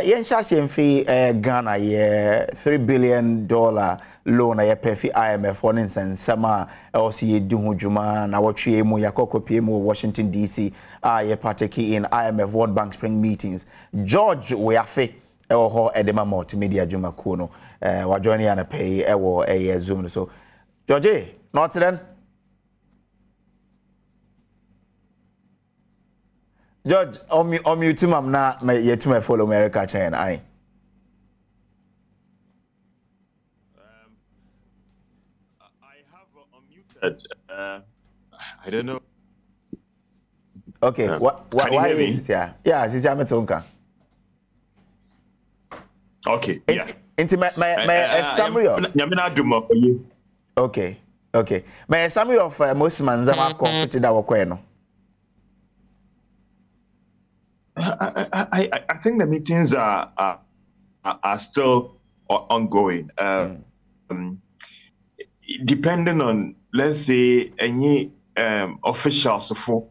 yen shasiem free Ghana ye $3 billion loan ye pay fi IMF for instance sama also ye du hujuma Nnawotwi Yi mu yakokopie mu Washington DC ye partake in IMF World Bank spring meetings. George Weafe ho edema multimedia juma kuno wa join ya na pay Zoom so George not then George, mute mam na yet to follow America China. I have unmuted. I don't know. Okay, why is this here? Yeah, this is Amatonka. Okay, yeah. Into my summary of. Okay. My summary of most manzama comforted our queno. I think the meetings are still ongoing. Depending on, let's say, any officials for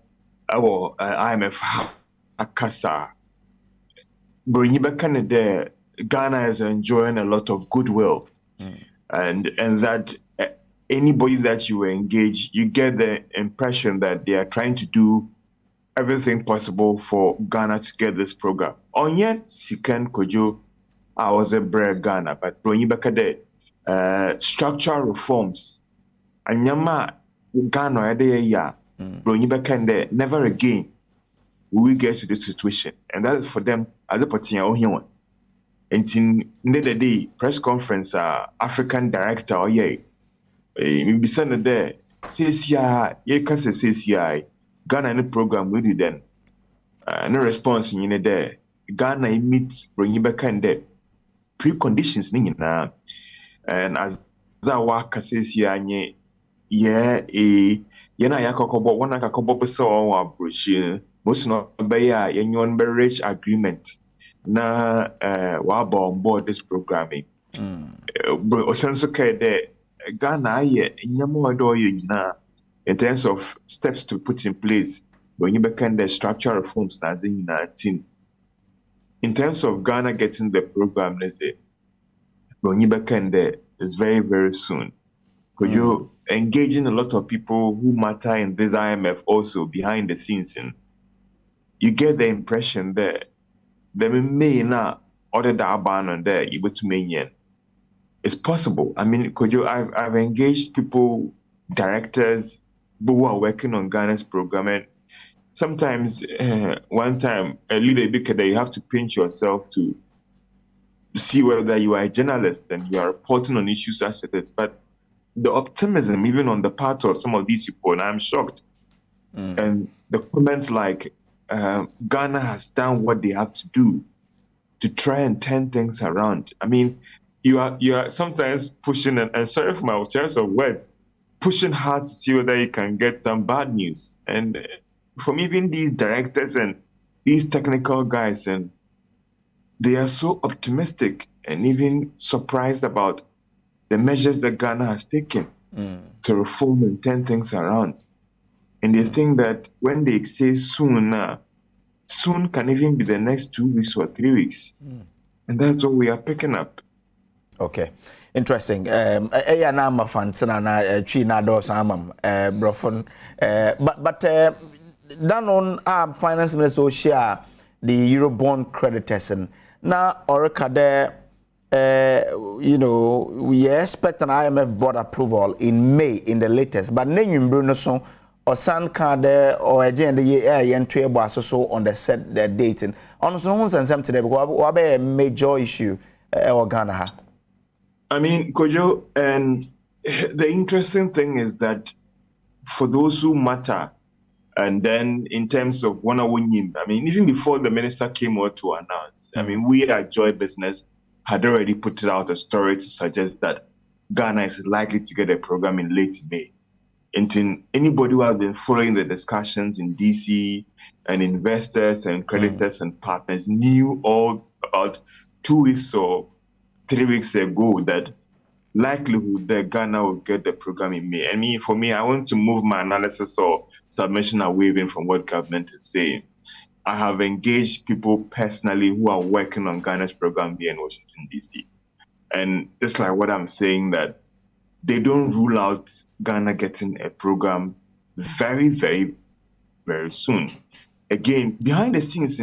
our IMF Akasa, Canada, Ghana is enjoying a lot of goodwill, and that anybody that you engage, you get the impression that they are trying to do everything possible for Ghana to get this program. On yet, Sikan Kojo, I was a brave Ghana, but Bronyibaka structural reforms. And Yama Ghana ya Bronyibaka never again will we get to this situation. And that is for them as a particular human. And in the day press conference, African director or maybe send there says CCI. Ghana in the program we do then. No response in there. Ghana meets bring you back and there. Preconditions na. And as Zawaka says yeah yakokobo one akakobo so wa brochure. Most not be yon marriage agreement. Na wa on board this programming. Osenso ke there Ghana nyamo do na. In terms of steps to put in place, when you begin the structural reforms, in terms of Ghana getting the program, let's say, when you begin there is very, very soon. Because you're engaging a lot of people who matter in this IMF also behind the scenes. And you get the impression that they may not order that ban on there, able to maintain. It's possible. I mean, I've engaged people, directors, who are working on Ghana's program, and sometimes one time a little bit that you have to pinch yourself to see whether you are a journalist and you are reporting on issues as it is. But the optimism, even on the part of some of these people, and I'm shocked. And the comments like Ghana has done what they have to do to try and turn things around. I mean, you are sometimes pushing and sorry for my choice of words. Pushing hard to see whether you can get some bad news. And from even these directors and these technical guys, and they are so optimistic and even surprised about the measures that Ghana has taken to reform and turn things around. And they think that when they say soon, soon can even be the next 2 weeks or 3 weeks. And that's what we are picking up. Okay. Interesting. Na ma fantsena na twi na do samam brofon but down on finance minister share the Eurobond creditors na orekade we expect an IMF board approval in May in the latest but nenwumbru no so osan card or agenda entry so on the set the date on so hun sensem today because what be a major issue or Ghana. I mean, Kojo, and the interesting thing is that for those who matter, and then in terms of Nnawotwi, I mean, even before the minister came out to announce, I mean, we at Joy Business had already put out a story to suggest that Ghana is likely to get a program in late May. And anybody who has been following the discussions in DC and investors and creditors and partners knew all about 2 weeks or 3 weeks ago that likelihood that Ghana will get the program in May. I mean, for me, I want to move my analysis or submission away from what government is saying. I have engaged people personally who are working on Ghana's program here in Washington, D.C. And just like what I'm saying, that they don't rule out Ghana getting a program very, very, very soon. Again, behind the scenes,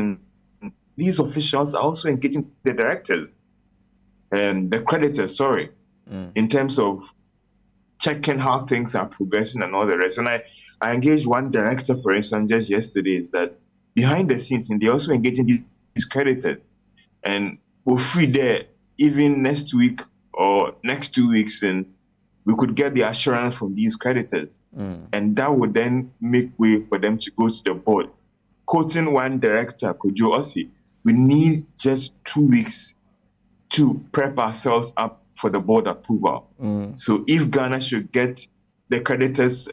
these officials are also engaging the directors and the creditors, in terms of checking how things are progressing and all the rest. And I engaged one director, for instance, just yesterday, is that behind the scenes, and they're also engaging these creditors. And we're free there even next week or next 2 weeks, and we could get the assurance from these creditors. And that would then make way for them to go to the board. Quoting one director, Kojo Ossi, we need just 2 weeks to prep ourselves up for the board approval. So if Ghana should get the creditors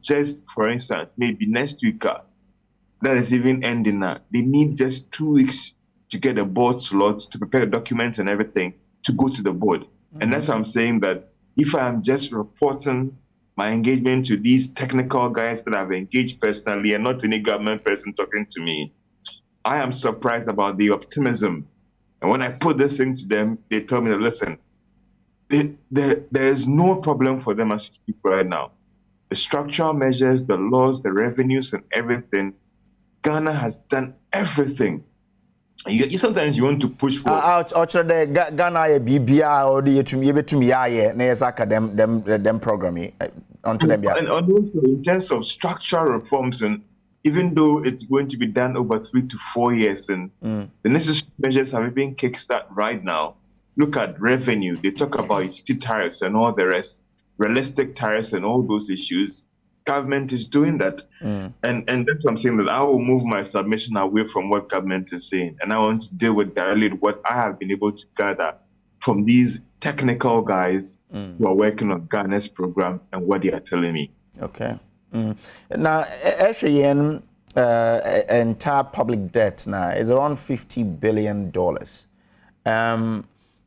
just, for instance, maybe next week, that is even ending now, they need just 2 weeks to get a board slot, to prepare the documents and everything, to go to the board. And that's why I'm saying that if I'm just reporting my engagement to these technical guys that I've engaged personally and not any government person talking to me, I am surprised about the optimism. And when I put this thing to them, they tell me that, listen, there is no problem for them as we speak right now. The structural measures, the laws, the revenues, and everything, Ghana has done everything. You sometimes you want to push for. Actually, Ghana a BBI or the to me them programming until them. And also in terms of structural reforms, and even though it's going to be done over 3 to 4 years, and the necessary measures have been kickstarted right now. Look at revenue. They talk about utility tariffs and all the rest, realistic tariffs and all those issues. Government is doing that. And that's something that I will move my submission away from what government is saying. And I want to deal with directly what I have been able to gather from these technical guys who are working on Ghana's program and what they are telling me. Okay. Now, actually, entire public debt now is around $50 billion.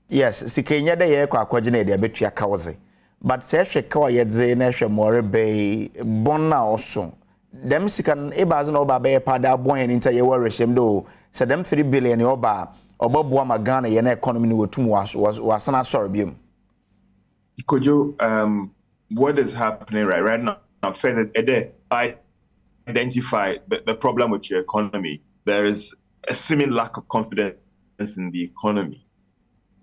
Yes, Sikenya de ye kwa kwagine de betua kawze. But se hwe kawa yedze na hwe more be bon na oso. Dem sikan ebaze na oba be pada bon en nta ye wareshem do. Se dem 3 billion oba oboboa ma Ghana ye na economy ni wotum wasana sorry biom. Kojo, what is happening right now? I identify the problem with your economy. There is a seeming lack of confidence in the economy.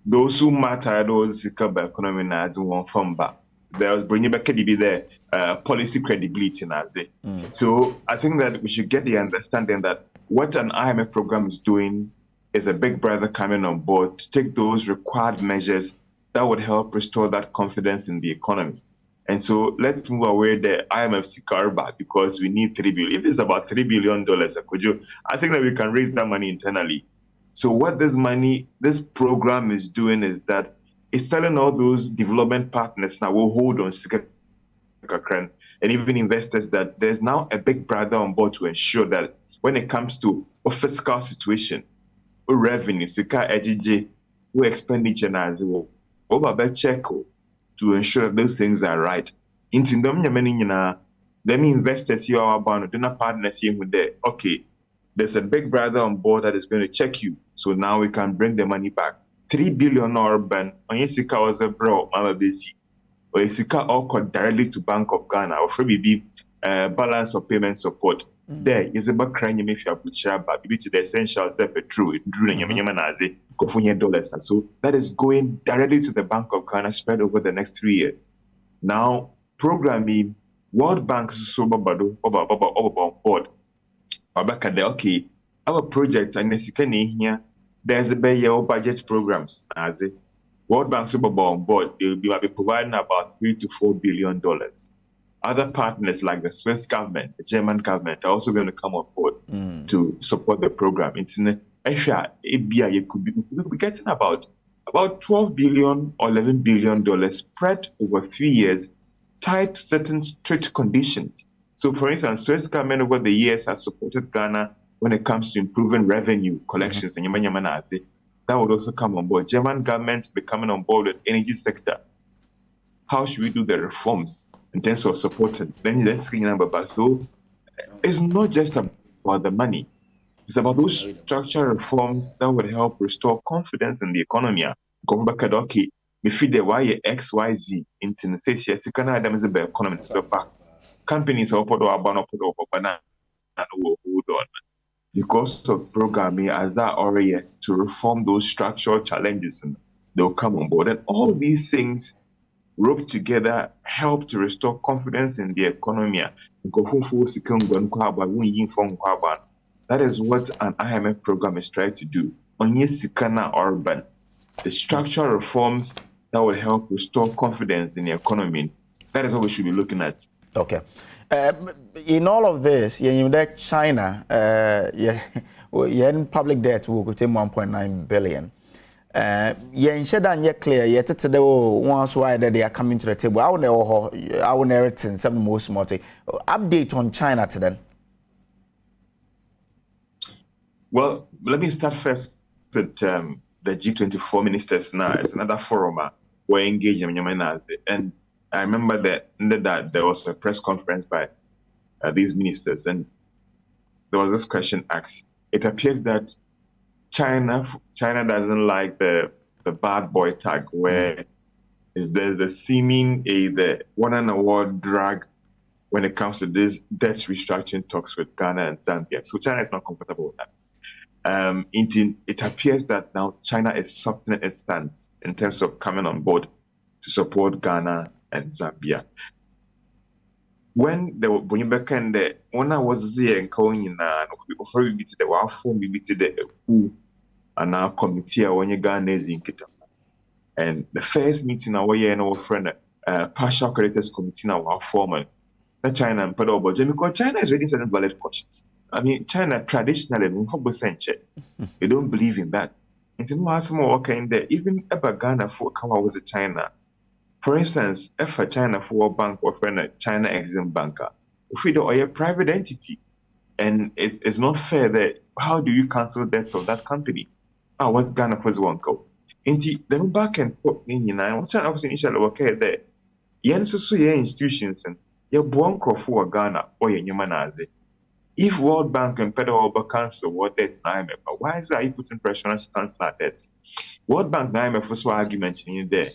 Those who matter, those who by economy as one from back. There was bringing back there, policy credibility as it. So I think that we should get the understanding that what an IMF program is doing is a big brother coming on board to take those required measures that would help restore that confidence in the economy. And so let's move away the IMF Sikarba because we need $3 billion. If it's about $3 billion, I think that we can raise that money internally. So what this program is doing is that it's telling all those development partners now will hold on and even investors that there's now a big brother on board to ensure that when it comes to a fiscal situation, or revenue, or expenditure, check to ensure that those things are right. Them investors here are bound to partners here with there. Okay. There's a big brother on board that is going to check you. So now we can bring the money back. $3 billion ban on Yesika was a bro, Mama Bisi. Or Yesika all called directly to Bank of Ghana or free balance of payment support. There is about crying if you have put but to the essential the petrol, $1,000. So that is going directly to the Bank of Ghana spread over the next 3 years. Now, programming World Bank is so on board. Okay, our projects and here, there's a budget programs as a World Bank Super Bowl on board. They will be providing about $3 to $4 billion. Other partners like the Swiss government, the German government are also going to come on board to support the program. It's in you could be getting about $12 billion or $11 billion spread over 3 years, tied to certain strict conditions. So, for instance, Swiss government over the years has supported Ghana when it comes to improving revenue collections and that would also come on board. German government be coming on board with energy sector. How should we do the reforms in terms of supporting? Then so it's not just about the money. It's about those structural reforms that would help restore confidence in the economy. Government okay, me feed the Y X Y Z into the say yes, you can add them as a better economy to the back. Companies are put over banana and hold on. Because of programming as that already to reform those structural challenges and they'll come on board. And all these things roped together help to restore confidence in the economy. That is what an IMF program is trying to do. Onye Sikana urban, the structural reforms that will help restore confidence in the economy. That is what we should be looking at. Okay. In all of this, you know, China, public debt will go to 1.9 billion. Yet clear, yet today, once why they are coming to the table. I will narrate in some most multi update on China today. Well, let me start first with the G24 ministers now. It's another forum where engaged in and I remember that there was a press conference by these ministers, and there was this question asked. It appears that China doesn't like the bad boy tag, where there's the seeming the one and award drag when it comes to this debt restructuring talks with Ghana and Zambia. So China is not comfortable with that. It appears that now China is softening its stance in terms of coming on board to support Ghana and Zambia. When the Bonyibeka and the when I was there and calling in before we meet the WAFO, we meet the WHO and our committee when you Ghana is in Kita. And the first meeting our year and our friend partial creditors committee now our foreman, China and Pedal budget because China is raising certain valid questions. I mean, China traditionally, they don't believe in that. It's more kind there. Even if Ghana for come out with China. For instance, if a China for bank or a China Exim banker, if we do a private entity, and it's not fair that how do you cancel debts of that company? What's Ghana for one go? Then back and forth in what China was initially okay there. Yen so institutions and your bonk for Ghana or your humanazi. If World Bank and Federal cancel what debts IMF, why is that you putting pressure on us to cancel that debt? World Bank and IMF was argument in there.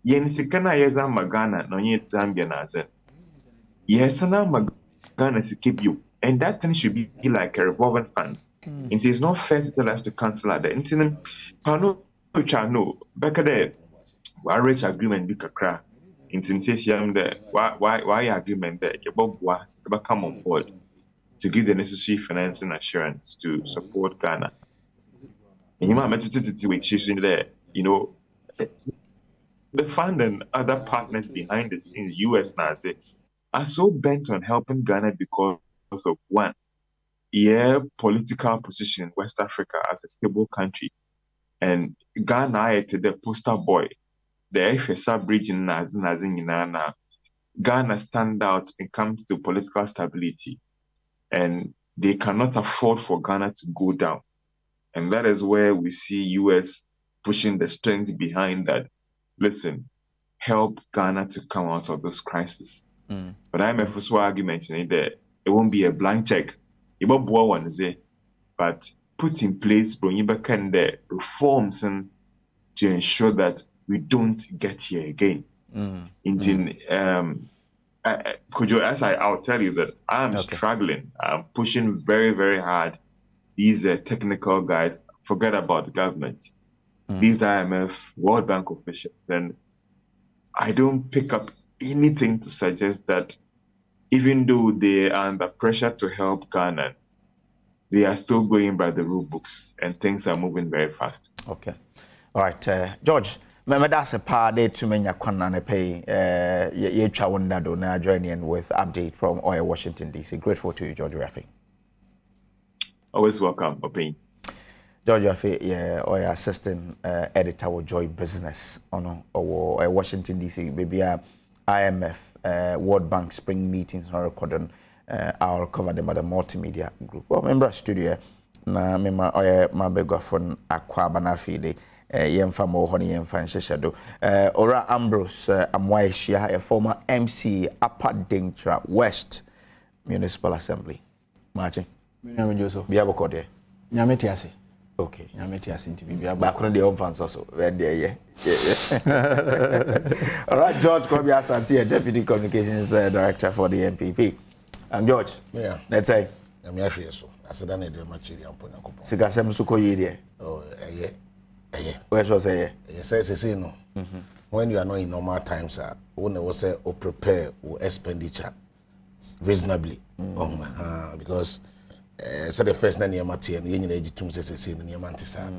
Yen sikana yeza magana no yet Zambia nazen. Yes, na magana to keep you. And that thing should be like a revolving fund. It is not fair to tell us to cancel that. Incident pano no back there. Why reach agreement be kakra. Intimidation there. Why agreement there? Your bob come on board to give the necessary financial assurance to support Ghana. And you might with children there, you know, the fund and other partners behind the scenes, US Nazi, are so bent on helping Ghana because of one, political position in West Africa as a stable country. And Ghana is the poster boy. The FSA bridge in Ghana stand out when it comes to political stability. And they cannot afford for Ghana to go down. And that is where we see US pushing the strength behind that. Listen, help Ghana to come out of this crisis. But IMF was argument that it won't be a blank check. It won't boil one say, but put in place the reforms and to ensure that we don't get here again. I'll tell you that I'm struggling. I'm pushing very, very hard. These technical guys, forget about the government. These IMF, World Bank officials, then I don't pick up anything to suggest that even though they are under pressure to help Ghana, they are still going by the rule books and things are moving very fast. Okay. All right. George, that's a part day to many Kwana pay ye chawunda na joining with update from Washington DC. Grateful to you, George Rafi. Always welcome, Opin. George Rafi, yeah, assistant editor with Joy Business on Washington DC. Maybe IMF, World Bank spring meetings on recording. I'll cover them at the multimedia group. Well, member studio na mema my beggar from Aqua Banafide. Yemfa mo honi yemfa nsheshado Ora Ambrose Amwaishia, a former MC Upper Dintra West Municipal Assembly. Martin. Nyame Joseph. Bia boko de. Nyame tiase. Okay. Nyame tiase nti bibia ba kono de on fan so. Where there All right, George Kobi Asante, Deputy Communications Director for the NPP. George. Yeah. Let's say. I'm here so. I said I need much here on Pona Kopo. Sikasem suko yede. Oh, yeah. Where was say? Yes, say no. When you are not in normal times, when was say or prepare or expenditure reasonably. Because so the first na near Mati and you need to say near Mantisa.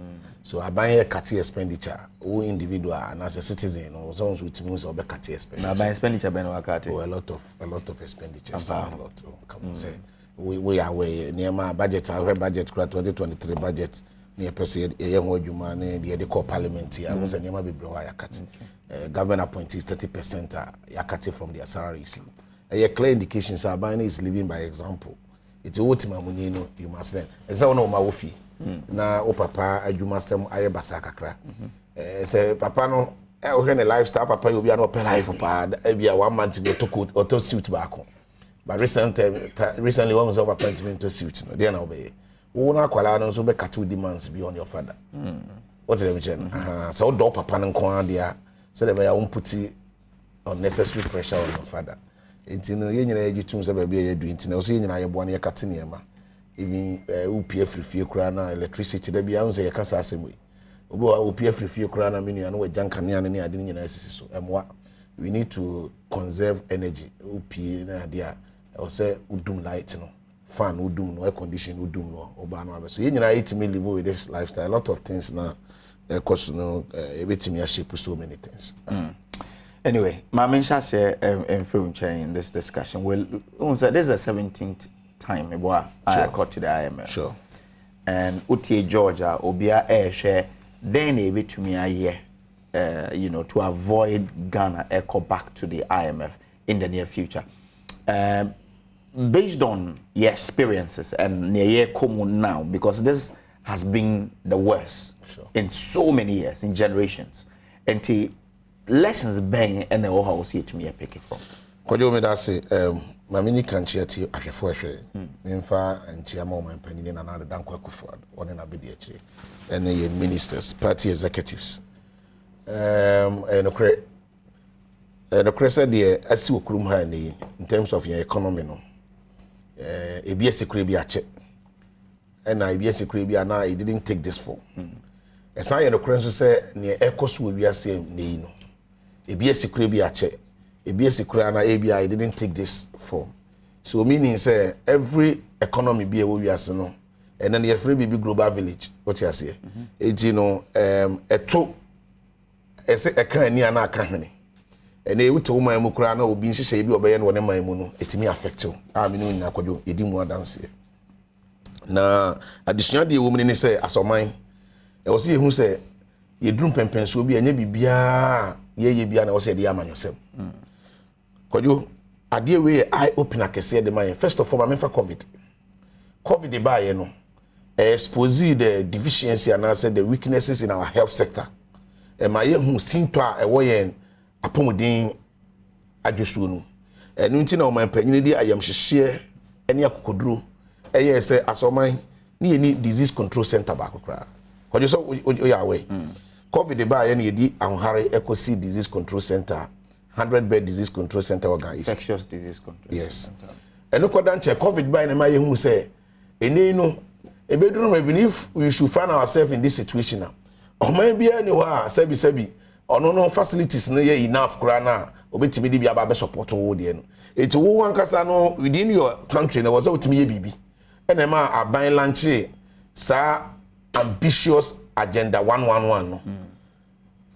So I buy a cutty expenditure, or individual and as a citizen or someone with me or cutty expenditure. I buy expenditure ben wakati. Oh, a lot of expenditures. A lot. Come on, say we are way near my budget. Our budget 2023 budget. Near per se a young woman the core parliament here. I was a name of cut. Government appointees 30% yakati from their salaries. A clear indications are buying is living by example. It's ultima munino you must learn. It's all no mawofi. Na o papa adwuma sem aye basaka kra. Say papa no when a lifestyle papa you be an open life pa be a 1 month to coat auto suit back. But recently one was over appointment to suit no. They na obey. Una kwala no so be cut demands beyond your father. What's the mention? So do papa no kwa dia so they won't put unnecessary pressure on your father. Enti no ye nyina yegitum se ba bia ye du enti na so ye nyina ye boa na ye kate ne ma. Even upie frifie kura na electricity da bia unse ye kasa asem we. Obi wa upie frifie kura na menu na we janka ne ane ne ade nyina asisi so. Emwa we need to conserve energy. Upie na dia o say udum light no. Fan udum no air condition udum no oba no abeso ye nyina yetimi live with this lifestyle. A lot of things now cost no ebetimi shape so many things. Anyway, my mention say in this discussion. Well, this is the 17th time I got to the IMF. Sure. And Utie Georgia obia share then a bit to me a year, to avoid Ghana echo back to the IMF in the near future. Based on your experiences and near year common now, because this has been the worst in so many years, in generations. And lessons bang and the house here to me I pick it from. Kojo me that say mamini kan chiati ahwefo ahwe. Memfa anchia ma man panyin na na dan kwakufo one na be de achi. And the ministers, party executives. And okre said the asi okurum ha ni in terms of your economy no. Ebi esikure bi ache. And na ebi esikure bi na it didn't take this for. Esa ye no kren so say ne ekoso wi ase nei no. Ebi esikure bi ache. Ebi esikure na ebi I didn't take this form. So meaning say every economy be we ase no. And then the free big global village. What you say? It eto ese eka ani ana aka hwene. And e wuto man mu kura na obi nhihye bi obeye no ne man mu no etimi affect you. Me no nyina kwadwo yedi mu adanse. Na additional de woman ni say asoman e wo se ye hu say ye drum pempenso bi anya bibia ye bia na wo say de amanyosem. Kwadwo ade we eye open akese de man. First of all, for COVID de ba ye no expose the deficiency and answer the weaknesses in our health sector. E ma ye hu sinto a e wo ye apomodin adwosuo no. Enu nti na o man panyini di ayam hyehye ene akokoduro eye se asoman ni ye ni disease control center ba kokra. Kwadwo so o ya we. COVID de ba ye na ye di ahonhare ecosi disease control center 100-bed disease control center organized. Infectious disease control. Yes. Eno kodan che COVID by na ma ye hu se ene no ebeduru even if we should find ourselves in this situation now. O man bia ni wa sebi ono no facilities na ye enough kura na obetimi di bia ba be support wo de no. Eti wo wankasa no within your country na was otimi ye bibi. Ene ma aban lanche sa ambitious agenda 111 no.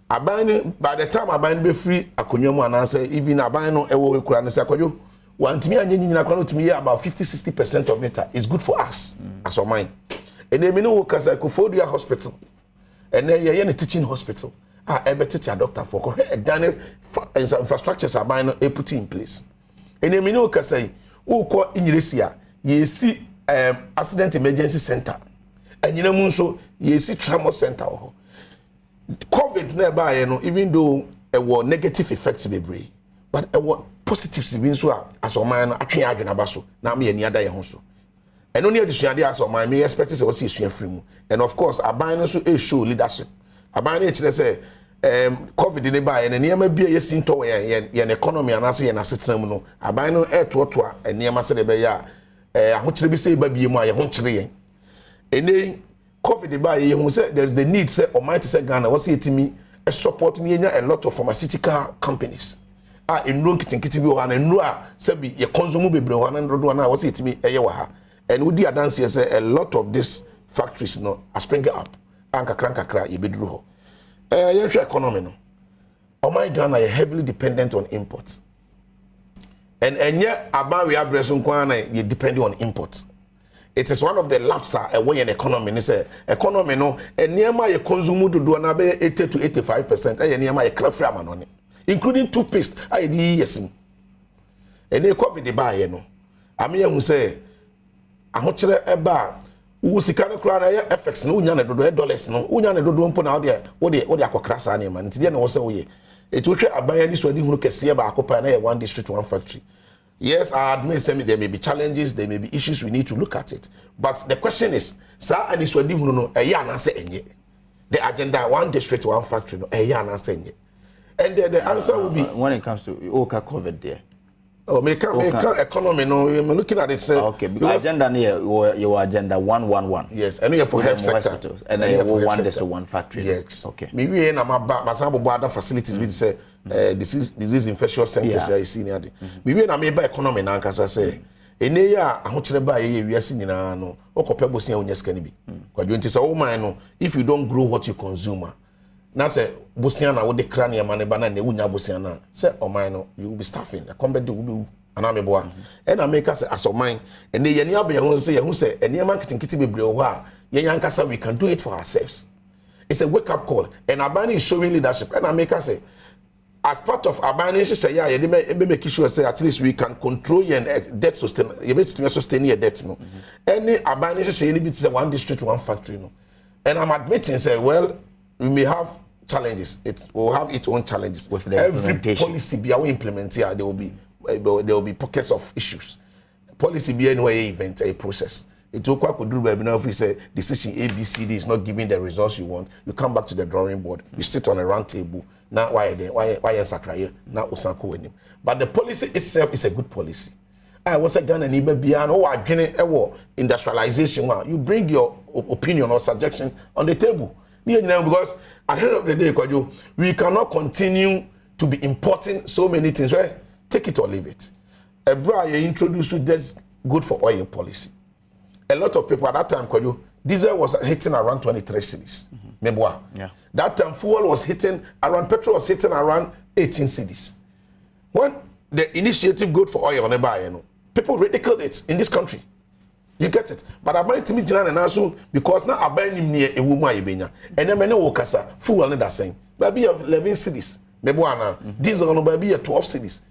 Aban by the time aban be free akonwa mu ananse even aban no ewo kura no se akwadwo wantimi anye nyina kwa no timi ye about 50-60% of it is good for us as a mind. And then me no work as a Kofodia hospital. And then ye teaching hospital. Ebe teach a doctor for done infrastructures are buying put in place. And then me no work say who call in Russia ye see accident emergency center. And you know so ye see trauma center. COVID nearby, even though it was negative effects be but it was positives being so as a man atwe adwena baso na me any other ye ho so and only additional ideas of my may expect is also issue free. And of course, a buying also a show leadership. A buying it say COVID in the buy and near may be a yes into an economy and I say an assistant no. A buying no air to and near my say beya. I want to be say baby my hunchry. And then COVID the buy you say there's the need say or might say Ghana was it to me a support me a lot of pharmaceutical companies. In room kitchen one and Noah said be a consumer be 101 was it to me a yawa. And we did dance here say a lot of these factories no are springing up. Anka cranka cry you be drew. Yes, economy no. Oh my Ghana are heavily dependent on imports. And yet about we are breathing you depending on imports. It is one of the lapsa away in economy. They say economy no and near my consumer to do another 80 to 85%. I near my craft on it. Including toothpaste, I did yes. And they COVID the buy, no. I mean, who say, I want to a bar who see kind of crown effects, no yana do dollars, no, Unyana do don't put out there, what they are crass animal, and then also ye. It will share a buy this wedding who can see about one district, one factory. Yes, I admit there may be challenges, there may be issues, we need to look at it. But the question is, sir, and this wedding who know a yarn answer any. The agenda, one district, one factory, no, a yarn answer any. And the answer will be when it comes to Oka COVID there. Oh, make economy. No, we're looking at it. Say okay, because agenda near your agenda 111. Yes, and you for health sector, and then you one this to one factory. Yes, okay. Maybe na masabu other facilities we say disease infectious centers. I see near. Maybe na maybe economy na nkasa say. Ene ya ahokyere ba ye wiase nyina no. Okopebo sia onyeska ni bi. Kwadwo nti say o man no if you don't grow what you consume. Na say bosiana wo de krania maneba na ne wunya bosiana say oman no you will be staffing the combat will be anameboa and America say asoman and the yeni abe ho say hu say eni marketing kiti bebre ho a yen yankasa we can do it for ourselves. It's a wake up call and Abani is showing leadership and America say as part of Abani say yeah they make sure say at least we can control your debt sustain your debt no any Abani say any bit say one district one factory no and I'm admitting say well we may have challenges. It will have its own challenges. With the every policy be our implement here, there will be pockets of issues. Policy be anyway event a process. It will quite do webinar if we say decision ABCD is not giving the results you want. You come back to the drawing board. You sit on a round table. Now why sakraye? Now usanko wenim. But the policy itself is a good policy. I was a Ghana nibe beyond industrialization. You bring your opinion or suggestion on the table. Because at the end of the day, we cannot continue to be importing so many things, right? Take it or leave it. A bra you introduce you that's good for oil policy. A lot of people at that time, diesel was hitting around 23 cedis. Yeah. That time fuel was hitting around, petrol was hitting around 18 cedis. When the initiative good for oil on a buy, people ridiculed it in this country. You get it? But I might meet Jiran and also because now I buy him near a woman ibenya. And then many workers are full on that saying. Baby of 11 cities. Mebuana. Diesel on baby at 12 cities.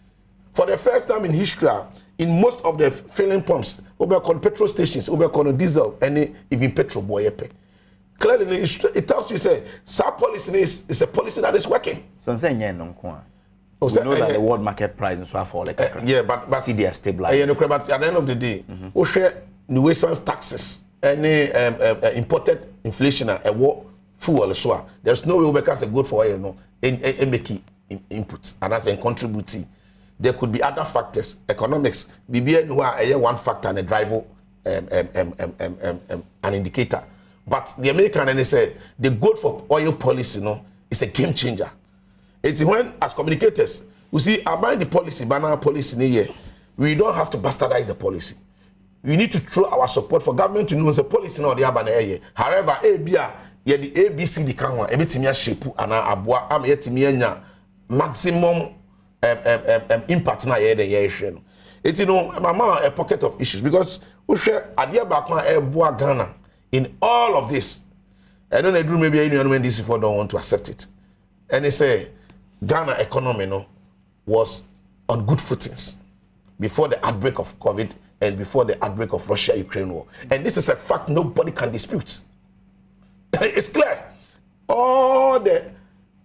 For the first time in history, in most of the filling pumps, over petrol stations, over diesel, and even petrol boy. Clearly, it tells you say, SAP policy is a policy that is working. So I'm saying, we know that the world market price and so forth. Yeah, but CDS stabilized. But at the end of the day, we share nuisance taxes, any imported inflation, a war fuel so. There's no way because it's good for oil, no, and make inputs and as a contributing. There could be other factors, economics. BBN one factor and a driver, an indicator. But the American and they say the good for oil policy, no, is a game changer. It's when as communicators, we see about the policy, banana policy in a year, we don't have to bastardize the policy. We need to throw our support for government to know the policy no the abana. However, ABA, the ABCD can one, everything shape and abua am yetimianya maximum impact na the year. It's mama a pocket of issues because we share idea back one Ghana in all of this. I don't know maybe anyone when this don't want to accept it. And they say Ghana economy was on good footings before the outbreak of COVID and before the outbreak of Russia-Ukraine war. And this is a fact nobody can dispute. It's clear. All the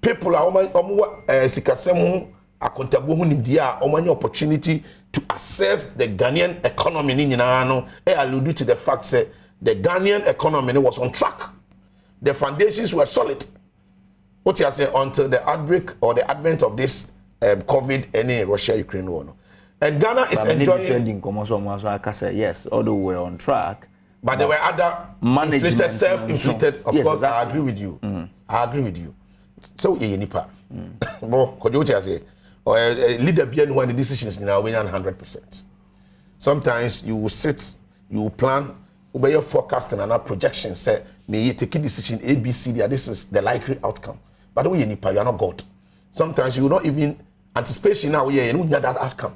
people are sikasemu accountable who nim dia omani opportunity to assess the Ghanaian economy ni nyina no allude to the fact that the Ghanaian economy was on track. The foundations were solid. What you say until the outbreak or the advent of this COVID any Russia-Ukraine war. And Ghana is enjoying yes, although we're on track. But there were other inflated, self-inflated. Of course, exactly. I agree with you. I agree with you. So, nipa. But could you say, or a leader behind one of the decisions now we 100%. Sometimes you will sit, you will plan, obey your forecasting and our projections. Say, may you take a decision A, B, C, D. This is the likely outcome. But we nipa, you are not God. Sometimes you will not even anticipate now. You know that outcome.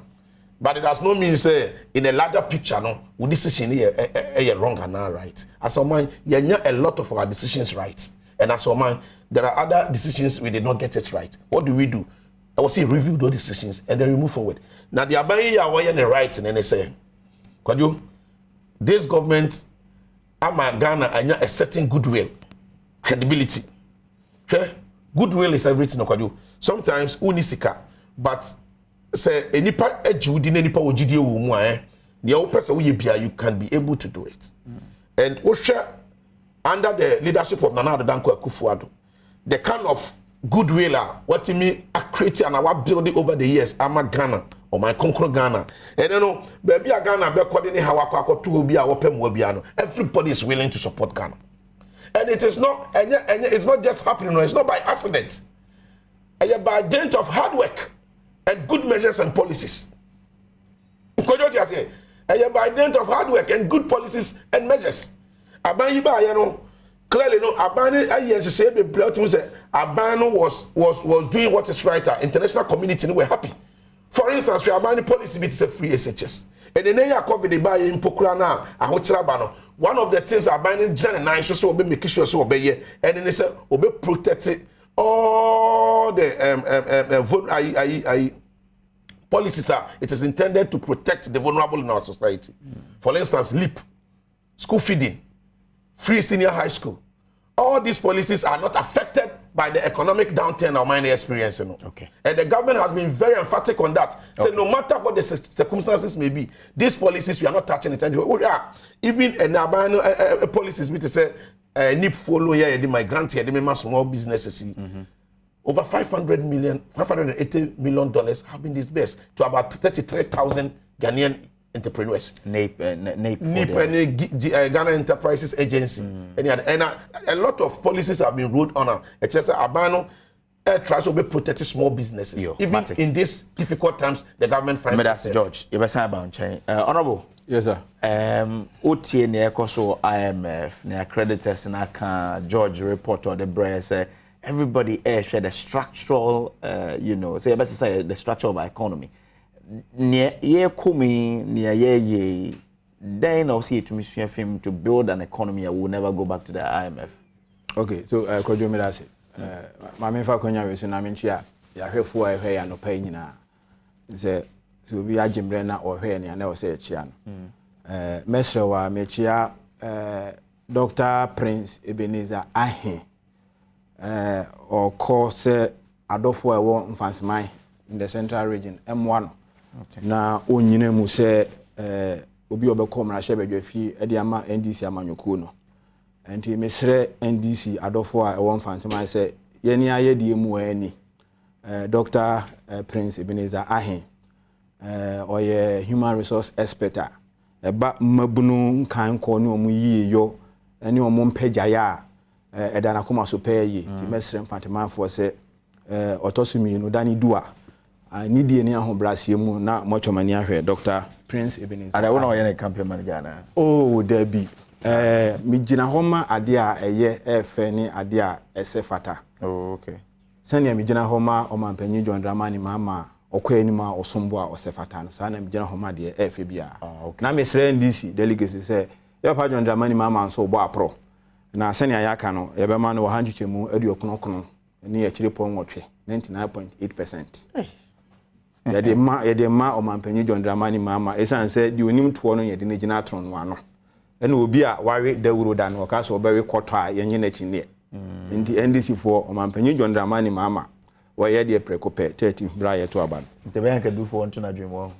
But it does not mean say in a larger picture, no, we decision here wrong and not right. As a man, a lot of our decisions right, and as a man, there are other decisions we did not get it right. What do we do? I will say review those decisions and then we move forward. Now the Abayi are the right and then they say, could you? This government, Ghana, and a certain goodwill, credibility. Okay? Goodwill is everything. Could you? Sometimes unisika, but say enipa ejudi ne nipa ogidi ewu mu eh the old person we bia you can be able to do it. And Osha under the leadership of Nana Danko Akufo-Addo, the kind of goodwill what me a create and our building over the years ama Ghana or my conquer Ghana and you know baby Ghana be coordinate how akwa to be our pem no everybody is willing to support Ghana. And it is not and it's not just happening, no, it's not by accident. And by dint of hard work and good measures and policies. By dint of hard work and good policies and measures. Clearly, no, Abano was doing what is right. Our international community were happy. For instance, we Abano policy it's a free SHS. And then COVID by in Pokrana, one of the things Abano Jan so be making sure so obey, and then they say obey protected all the policies are. It is intended to protect the vulnerable in our society. For instance, LEAP, school feeding, free senior high school. All these policies are not affected by the economic downturn our money experience. You know? Okay. And the government has been very emphatic on that. Okay. So no matter what the circumstances may be, these policies we are not touching it. Even policies which say NIP follow here, my grant here, my small businesses. Over $580 million have been disbursed to about 33,000 Ghanaian entrepreneurs. NIP and Ghana Enterprises Agency. And a lot of policies have been rolled on. It's just Abano tries to be protecting small businesses. Even in these difficult times, the government finds itself. George, you better about change. Honorable. Yes, sir. OTA near Koso IMF, near creditors and I George report or the brain say everybody share the structural, say let's say the structure of our economy. Near ye kumi, near ye, then I'll see it to Mr. Film to build an economy that will never go back to the IMF. Okay, so could you say, Mamma Faconia is an Amincia, Yahefu, I hear no pain now. Say, so we are Jim Brenner or Henny, I never say Chian. Mesra wa Mechia, Dr. Prince Ebenezer Ahe, or course Adolfo I won't fancy my in the central region, M1. Na onyine mu se obi obekom na shebe fi ediama NDC amanyokuno enti mesre NDC adofo a won fantama se yeni ayedie mu ani Dr. Prince Ebenezer Ahe oye human resource expert eba mabunu kan ko ne omu yie yo ene omu mpagya edana koma so paye ti mesre fantama fo se otosumi no dani dua I need any ahobrasiemu na mochomani ahwe Dr. Prince Ebenezer. And I want to campaign manager na. Oh, there be. Mi gina homa ade a eye efe ni ade a esefata. Oh, okay. Sani mi gina homa o mampanyi John Dramani mama okwa ma osombo a osefata no. Sani mi gina homa de efe bia. Okay. Na mesre NDC delegacy say ya pa John Dramani mama nso bo apro. Na sani ayaka no ye be ma no hanchichemu aduokonokono ni e chire pon wotwe 99.8%. Yede ma o mampanyi John Dramani mama esan say di onim to no yede ne gina tron no ano ena obi a ware dawuro da no ka so obewe kwoto a yenye na chine nti NDC for o mampanyi John Dramani mama wɔyɛ deɛ prɛko pɛ 30 bra yɛ to aban the bank do for one to na dream one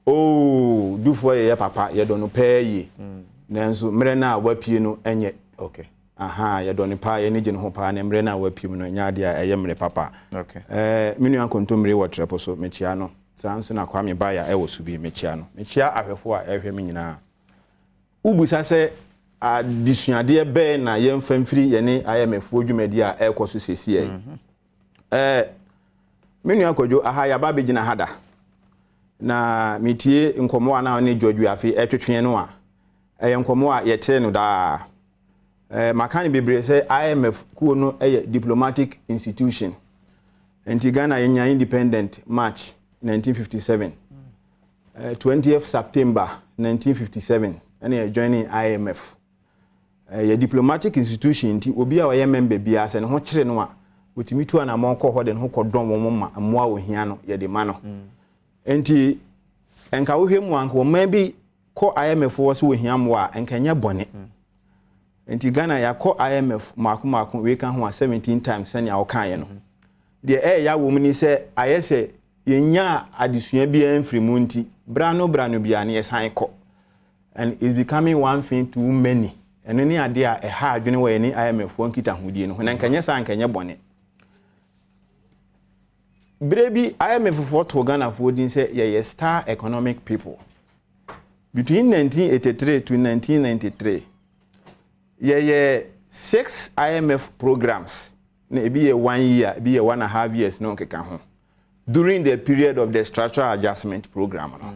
oh do for yɛ papa yɛ do no pɛ yi nanso mmerɛ na wapie no enye okay aha yɛ do no pa yɛ ne gye no ho pa na mmerɛ na wapie no nya de a ɛyɛ mmerɛ papa okay menu ankontomre wɔ trepo so mechia no sanso na kwa me ba ya ɛwɔ so bi mechia no mechia ahwɛfo a ɛhwɛ me nyinaa ubusa sɛ adisuade be na yɛmfa mfiri yɛne IMF odwumadi a ɛkɔ so sesie menu akɔdwo aha ya ba begina hada na metie nkɔmɔ a na ne dwodwo afi ɛtwetwe no a ɛyɛ nkɔmɔ a yɛte no daa makane bebre sɛ IMF kuo no ɛyɛ diplomatic institution enti Ghana yenya independent March 1957 20th September 1957 and joining IMF a diplomatic institution nti obi a oyɛ member bia sɛ ne ho kyere no a otimi tu ana monko ho de ne ho kodon wo ma amoa ohia no ye de ma no enti enka wo hwemu anka wo ma bi kɔ IMF wo so ohia mo a enka nya bɔne enti Ghana ya kɔ IMF mako we kan ho 17 times sɛnea wo kan ye no de ya wo mu ni sɛ ayɛ sɛ yenya adesua bia mfiri mu nti bra no bia ne yesan kɔ and it's becoming one thing too many and any idea a hard you know any IMF one kita hudie no na nkanya san nkanya bone brebi IMF for to Ghana for din say ye star economic people between 1983 to 1993 ye 6 IMF programs na ebi ye 1 year ebi ye 1.5 years no nkeka ho during the period of the structural adjustment program no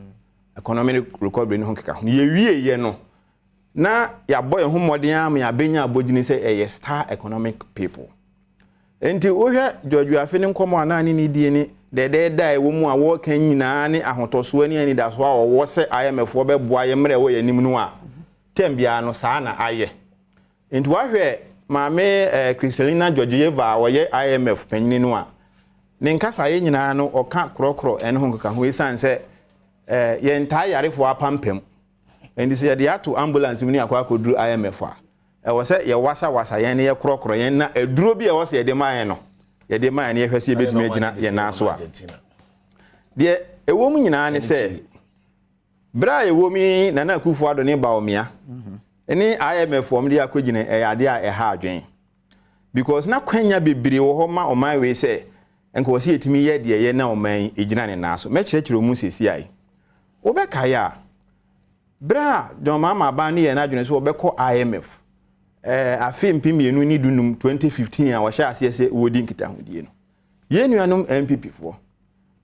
economic recovery no nkeka ho ye wie ye no na ya boy ho modern am ya benya abogini say a star economic people enti ohwe George Afeni nkomo anani ni die ni da e wo mu a wo kan nyina ne ahotoso ani ani da so a wo se IMF wo be boa ye mre wo ya nim no a tembia no saa na aye enti wa hwe maame Kristalina Georgieva wo ye IMF panyin no a ne nkasa ye nyina no oka krokro en ho nkaka ho esan se ye ntaa yarefo apampam endi se de ato ambulance mini akwa akoduru IMF a e wo se ye wasa yen ne ye krokro yen na aduro bi e wo se ye de mayen no ye de mayen ne ye hwese ye betumi agina ye na so a de ewo mu nyina ne se bra ewo mi na na kufu ado ne ba omia eni IMF om de akogina e ade a e ha adwen because na kwanya bebire wo ho ma oman we se enko wo se yetimi ye de ye na oman egina ne na so me kyerɛkyerɛ mu sesi ai wo be kaya bra don mama ba ne ye na adwene so obekɔ IMF afi mpimienu ni dunum 2015 a wɔhyɛ ase sɛ wodi nkitahudie no ye nuanom MPP fo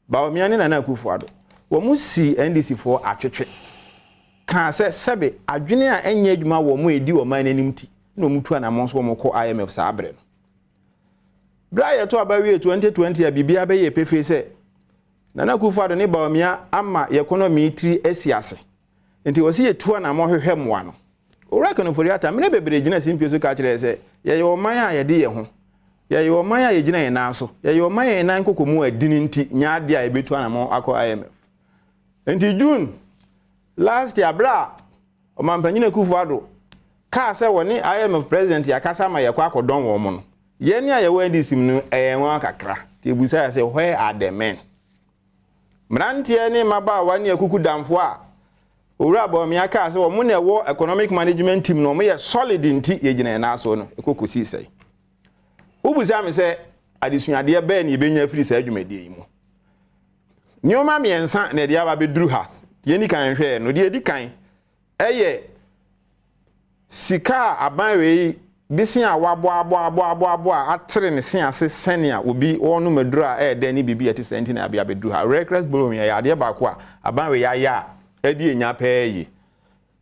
ba o miane na akufo ado wo mu si NDC fo atwetwe ka sɛ sɛbe adwene a enye adwuma wo mu edi wo man nanim ti na mu tu anamon so wo kɔ IMF sa abre no bra ye to abawie 2020 a bibia be ye pefe sɛ na akufo ado ne ba o mia ama economy tri asiase enti wo si ye tu anamon hwehwɛ moa no ora kono for yata mene bebere gina simpio so ka kire se ye yo man a ye de ye ho ye yo man a ye gina ye na so ye yo man ye na nkokomu adini nti nya ade a ebetu anamo akọ IMF enti June last year bra o man panyina kufu ado ka se woni IMF president ya kasa ma ye kwa akodon wo mo no ye ni a ye wa NDC mu eyenwa kakra ti ebusa ya se where are the men mrantie ni maba wa ni akuku damfo a owura ba mi aka se wo mu na wo economic management team no mo ye solid nti ye gina na so no ekokosi sei ubuza me se adesuade be na ibenya free sa adwumade yi mu nyoma miensa na dia ba beduru ha ye ni kan hwe no dia di kan eye sika abanwe bisi a wabo atere ne se ase senia obi wonu meduru a de ni bibi ete senti na abia beduru ha reckless blow ya ade ba ko a abanwe ya edi enya pay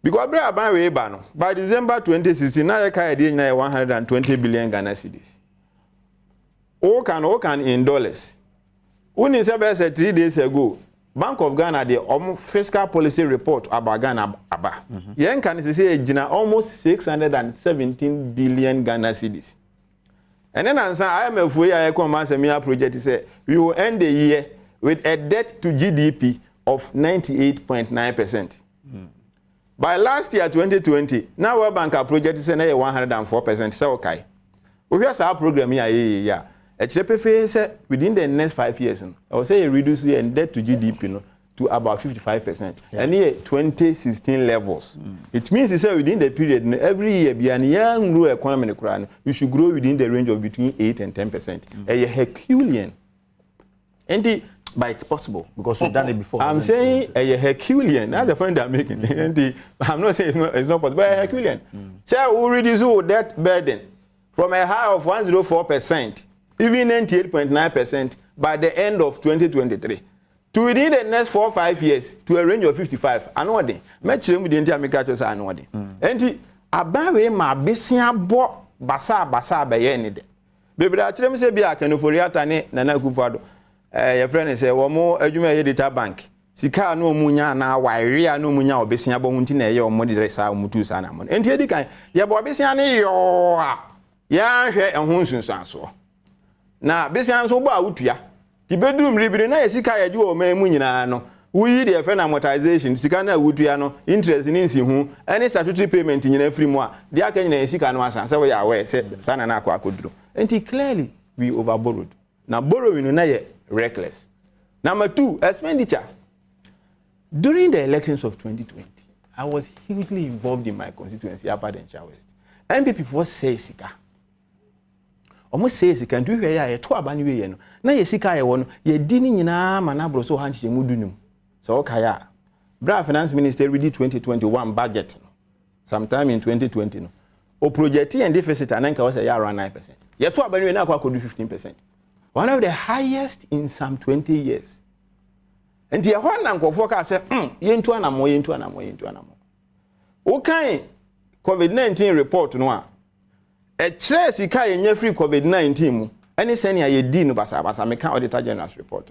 because bra ban we ba no by December 2016 na ye ka edi enya 120 billion Ghana cedis o can in dollars uni se be 3 days ago Bank of Ghana the fiscal policy report about Ghana aba yen kan say gina almost 617 billion Ghana cedis and then answer IMF we ya come Masemia project say we will end the year with a debt to GDP of 98.9%. By last year 2020, now World Bank project is 104%. So okay. We have our program here. say within the next 5 years, I would say reduce the debt to GDP to about 55%. And here 2016 levels. It means within the period, every year, beyond young low economy, you should grow within the range of between 8 and 10%. A Herculean. But it's possible because we've done it before. I'm saying a Herculean. That's the point I'm making. I'm not saying it's not possible, but a Herculean. So we reduce that burden from a high of 104%, even 98.9% by the end of 2023. To within the next 4 or 5 years, to a range of 55. Annually, match with the entire catches annually. And a barrier my business bought basa by any day. Baby, I tell me say be a can for Yatane, Nana Kupado. Your friend say, well, more edume data bank. Sika no munya na wire no munya obesia bo hunti ye omodi resa mutu sana mon. Enti edi kan ye bo obesia ne yo ya hwe ehun sunsan so. Na besia nso bo awutua. Ti bedroom ribiri na ye sika ye ju o ma mu nyina no. Uyi de friend amortization sika na awutua no interest ni nsi hu any statutory payment nyina free mu a de aka nyina ye sika no asan se we ya we se sana na akwa akoduro. Enti clearly we overborrowed. Na borrowing na ye reckless. Number 2, expenditure. During the elections of 2020, I was hugely involved in my constituency, Upper Denshire West. MPP for say sika. Almost say sika. Do you hear ya? To abani we no. Na ye sika ye wono. Ye dini nyina manabro so hanchi ye mudunum. So okaya. Bra Finance Minister ready 2021 budget. Sometime in 2020 no. O project and deficit ananka was around 9%. Ye to abani we na kwa do 15%. One of the highest in some 20 years. And the one uncle forecast said, yentu anamo. Okay, COVID-19 report no. A trace ika yenye free COVID-19 mu. Any senior ye di no basa meka auditor general's report.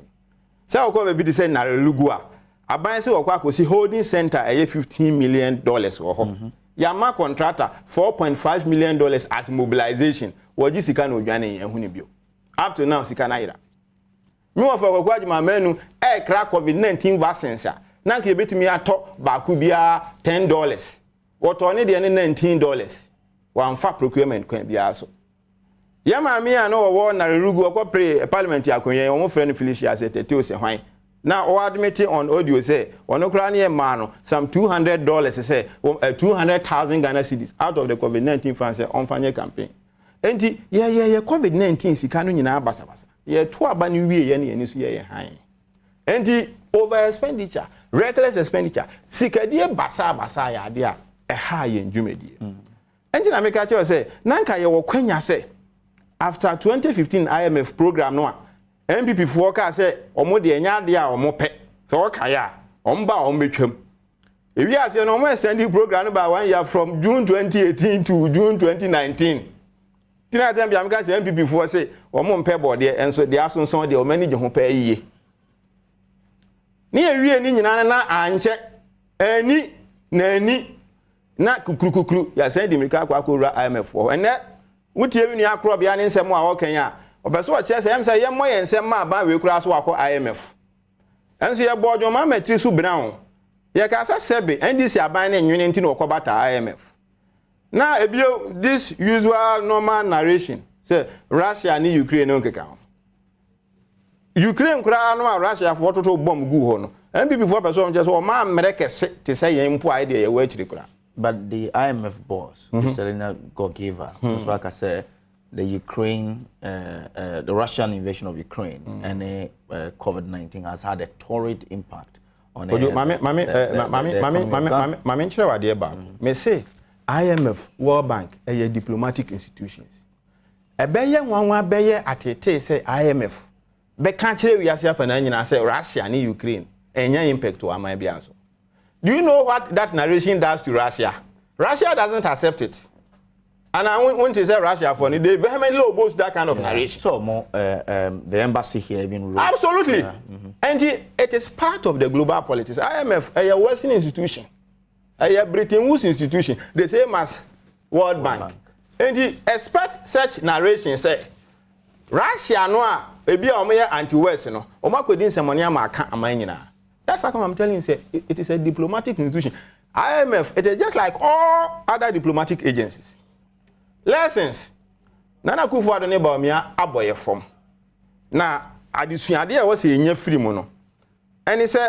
Say okọ be bi say na relugua. Aban say okọ akosi holding center $15 million wo ho. Yama contractor $4.5 million as mobilization. Woji sika no dwane ehun ni bio. Up to now, sika na ira. Me wa for kwajuma menu crack COVID-19 vaccines a. Na ke betumi ato baako bia $10. What on the $19. One fa procurement kwan bia so. Ya ma me a no wo na rerugu okọ pre parliament akonye wo friend Felicia say tete o se hwan. Na o admit on audio say ono kra na e ma no some $200 say 200,000 Ghana cedis out of the COVID-19 funds on fanye campaign. Enti ye COVID-19 sika no nyina basa. Ye to aba ni wie ye ne so ye han. Enti over expenditure, reckless expenditure, sika die basa ya de a ha ye ndwumedie. Enti na meka che say nanka ye wo kwanya say after 2015 IMF program no a MPP for ka say omo de nya de a omo pe. So okaya omba ombetwam. Ewi ase no omo extending program no by 1 year from June 2018 to June 2019. Tina time biam ka say MPP for say omo mpe board e enso de asonson de o manage ho pa yiye. Ni ewie ni nyina na anche ani na kukuru ya say di mirika akwa IMF for ene wutie mi akro bia ne nsem a wokan a obeso o che say em say ye moye nsem ma ba we kura so akọ IMF enso ye bojo ma matri su brown ye ka sa sebe NDC aban na nwene nti na okobata IMF. Now, this usual normal narration say Russia and Ukraine no keka. Ukraine kura no Russia for to bomb gu ho no. MPP for person just o ma America to say yen po idea ye we kura. But the IMF boss, Selena Gorgieva, so like I said, the Ukraine, the Russian invasion of Ukraine and COVID-19 has had a torrid impact on me say IMF, World Bank, diplomatic institutions. Ebeye nwanwa beye atete say IMF. Be kan kire wi ase afana nyina say Russia and Ukraine enya impact to aman bia so. Do you know what that narration does to Russia? Russia doesn't accept it. And I want to say Russia for they vehemently oppose that kind of narration. So more the embassy here even wrote. Absolutely. And it is part of the global politics. IMF a Western institution. A Bretton Woods institution, the same as World Bank. And the expect such narration say Russia no ebi omoye anti-West no. Oma kodin se money amaka amanyina. That's how I'm telling you say it is a diplomatic institution. IMF it is just like all other diplomatic agencies. Lessons. Nana Akufo-Addo ne ba omia aboye form. na adesuade a wo se enya free mu no eni se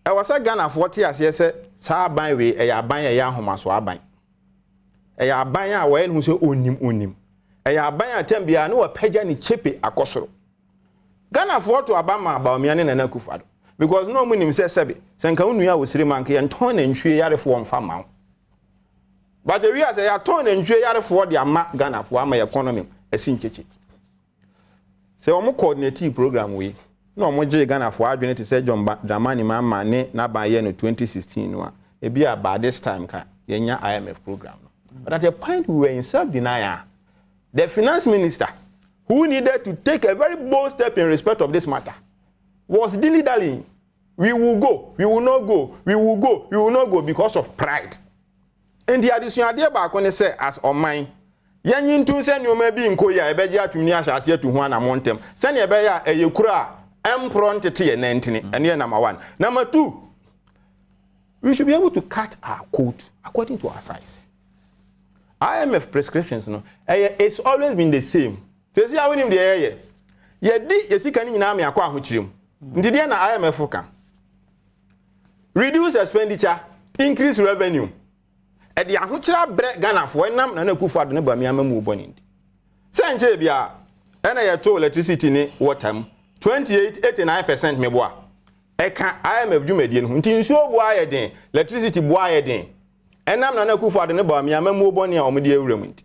e wo se Ghana 40 ase se sa aban we e ya aban e ya ahomaso aban e ya aban a wo ye no se onim e ya aban a tambia na wo pagya ni chepe akosoro Ghana 40 abama Bawumia ne Nana Akufo-Addo because no mu nim se sebe senka unu ya wo sire man ke nton na nhwie yarefo mfa ma but the we say ya ton na nhwie yarefo de ama Ghana fo ama economy esi ncheche se omo coordinate program we na omo je Ghana fo adwene te se John Dramani Mahama ne na ba ye no 2016 no a e bia by this time ka yenya IMF program no but at the point we were in self denial the finance minister who needed to take a very bold step in respect of this matter was dilly-dallying. We will go, we will not go, we will go, we will not go because of pride. And the addition idea back when they say as on mine, Yanyin to send you maybe in Koya, a bedia to Nia shall to one among them. Send your bear a Ukra, prompt and Antony, and year number 1. Number 2, we should be able to cut our coat according to our size. IMF prescriptions, no, it's always been the same. So see how we name the area. Ye di yesika ni nyina me akwa ahokyirem. Ndide na IMF ka. Reduce expenditure, increase revenue. E di ahokyira bre Ghana fo enam na Akufo-Addo ne ba me amamu boni ndi. Se nche bia e na ye to electricity ni water 88-89% me boa. E ka IMF dwumadie no nti nsuo boa ye den, electricity boa ye den. Enam na Akufo-Addo ne ba me amamu boni a omde awuram ndi.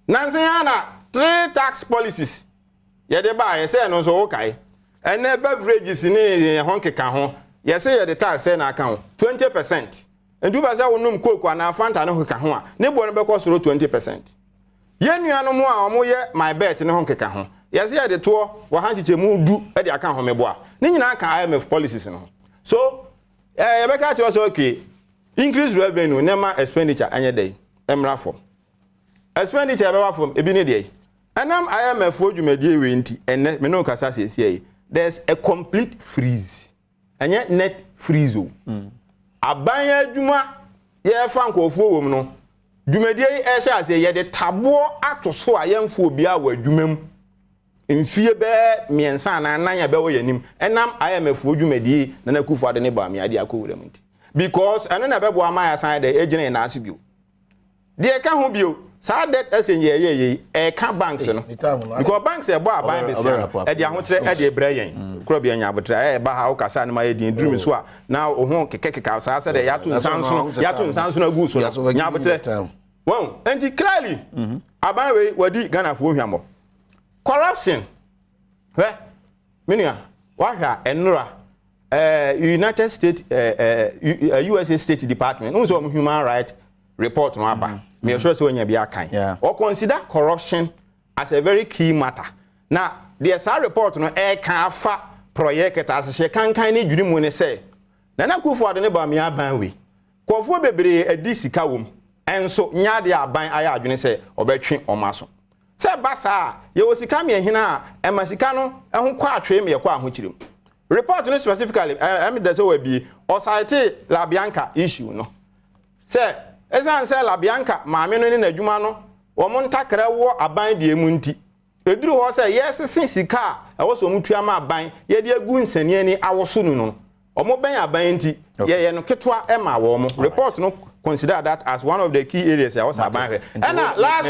Nansen yana 3 tax policies. Yede ba ye say no so okay. And beverages ni honkeka ho. Ye say ye tax say na account 20%. And you ba say wonum coke na Fanta no keka ho a. Ne bo no be ko soro 20%. Ye nuano mo a omo ye my bet ne honkeka ho. Ye say ye de to wo hanchiche mu du e de account ho mebo a. Ni nyina ka IMF policies no. So ye be ka tell us okay. Increase revenue nema expenditure anye dey. Emra form. Expenditure be wa form e bi ne dey. Anam IMF odwumadie we nti ene me no kasa siesie there's a complete freeze anya net freeze o aban adwuma ye fa nkofo wom no dwumadie e sha ase ye de tabo atoso a yemfo obi a wa adwumam mfie be miensa na nan ya be wo yanim enam IMF odwumadie na Akufo-Addo ne ba me ade akowuram nti because ene na be bo ama ya san de ejine na asibio de ka ho bio sa debt esen ye e ka banks no because banks e bo aban be se e de ahotre e de ebre yen kro bia nya abotre e ba ha o kasa na ma ye din dream so a na o ho kekeka sa se de yato nsanso na gu so nya abotre won enti clearly aban we wadi Ghana fo hwamo corruption minia wa hwa enura United States USA State Department unso human right report no aba me sure say onya bia kan or consider corruption as a very key matter. Now the SR report no e kan afa project as she kan ni dwirimu ne say Nana Akufo-Addo ne ba me aban we kofo bebre edi sika wom enso nya de aban aya adwene say obetwe omaso say basa ye wo sika me hina e masika no ho kwa atwe me ye kwa ahokyirem report no specifically am dey say we bi o cite La Bianca issue no say Esan se La Bianca maame no ne nadwuma no wo mo ntakra wo aban de emu nti eduru ho se yes sika e wo so mu tuama aban ye de agu nsanie ni awoso nu no omo ban aban nti ye no ketwa e ma wo mo report no consider that as one of the key areas I was aban here and last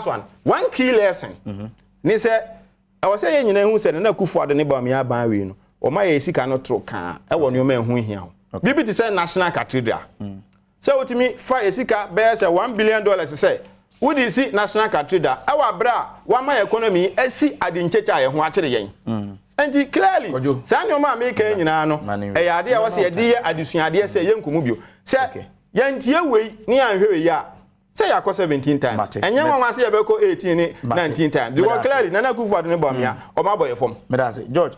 one one key lesson ni se I was say nyina hu se na Akufo-Addo ne ba me aban we no o ma ye sika no tro kan e wo no ma hu hia ho Bibi to say national cathedral. So what me fa esika be say $1 billion say. Would you see national cathedral? Our bra, one my economy esi adinchecha ye ho akere yen. And clearly, say no ma make nyina no. E ya de was ye de adusuade say yen komu bio. Say yen tie we ni anhwe ya. Say ya ko 17 times. Enye wan wase ye be ko 18 ni 19 times. Because clearly Nana Akufo-Addo ne bom ya. O ma boy form. Me da say George.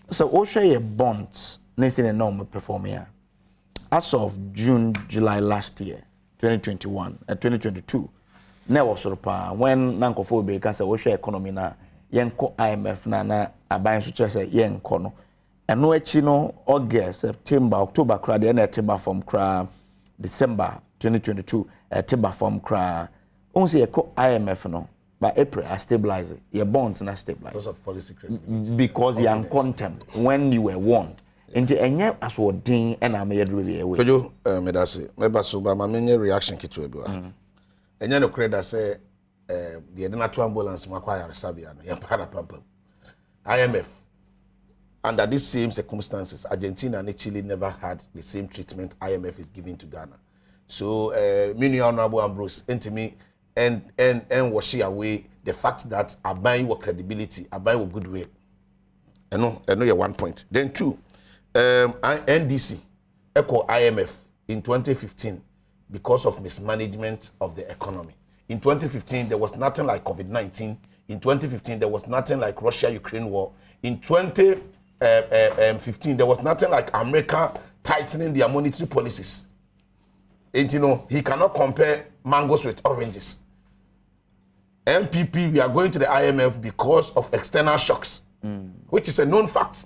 So o share your bonds. Nation and normal perform here. As of June, July last year, 2022, never sort of when Nankofo be because we share economy na yenko IMF na abayin so say yenko no. And no echino August, September, October kra de na September from kra December 2022 September from kra. Onse eko IMF no But April I stabilize it. Your bonds not stabilize. Because of policy credibility. Because you're in contempt when you were warned. Into enye aswodin and I made really away. Kojo me da say me ba so ba ma menye reaction kitu ebi wa. Enye no credit say the Edna ambulance makwa Sabia no yempara pampam. IMF under these same circumstances Argentina and Chile never had the same treatment IMF is giving to Ghana. So many honorable Ambrose into me and wash away the fact that I buy your credibility, I buy your goodwill. I know you're 1 point. Then 2, NDC echo IMF in 2015 because of mismanagement of the economy. In 2015, there was nothing like COVID-19. In 2015, there was nothing like Russia-Ukraine war. In 2015, there was nothing like America tightening their monetary policies. And you know, he cannot compare mangoes with oranges. MPP, we are going to the IMF because of external shocks, which is a known fact.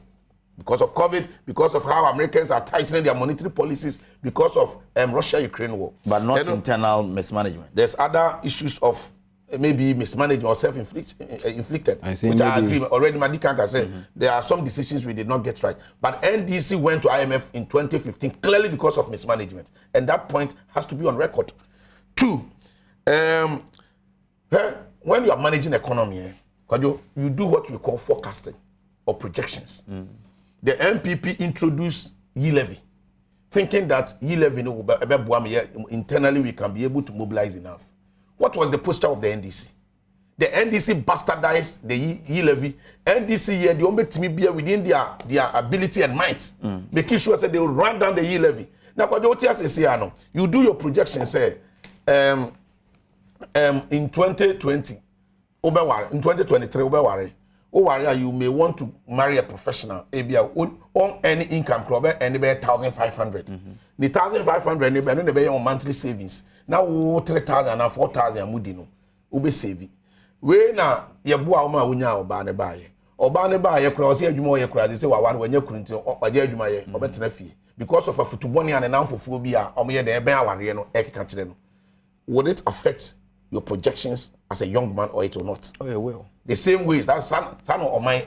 Because of COVID, because of how Americans are tightening their monetary policies, because of Russia-Ukraine war. But not internal mismanagement. There's other issues of maybe mismanagement or self-inflicted, which I agree. Already Madikanga said there are some decisions we did not get right. But NDC went to IMF in 2015 clearly because of mismanagement. And that point has to be on record. 2, when you are managing economy, you do what we call forecasting or projections. The MPP introduced Yi levy, thinking that Yi levy internally we can be able to mobilize enough. What was the posture of the NDC? The NDC bastardized the Yi levy. NDC here, the only team be within their ability and might, making sure that they will run down the Yi levy. Now, you do your projections, say, in 2020, in 2023, you may want to marry a professional, on any income club, and be 1,500. The 1,500, they on monthly savings. Now, 3,000 and 4,000 mudino, ube saving. We na yebua uma unya obane baye. Obane baye cross here, you more your cross, say, when you're current or Jerjumaye, or better fee. Because of a futuboni and an amphophobia, or me the Beawariano, Ekachino. Would it affect your projections as a young man or it or not? Oh, it will. The same ways that son or my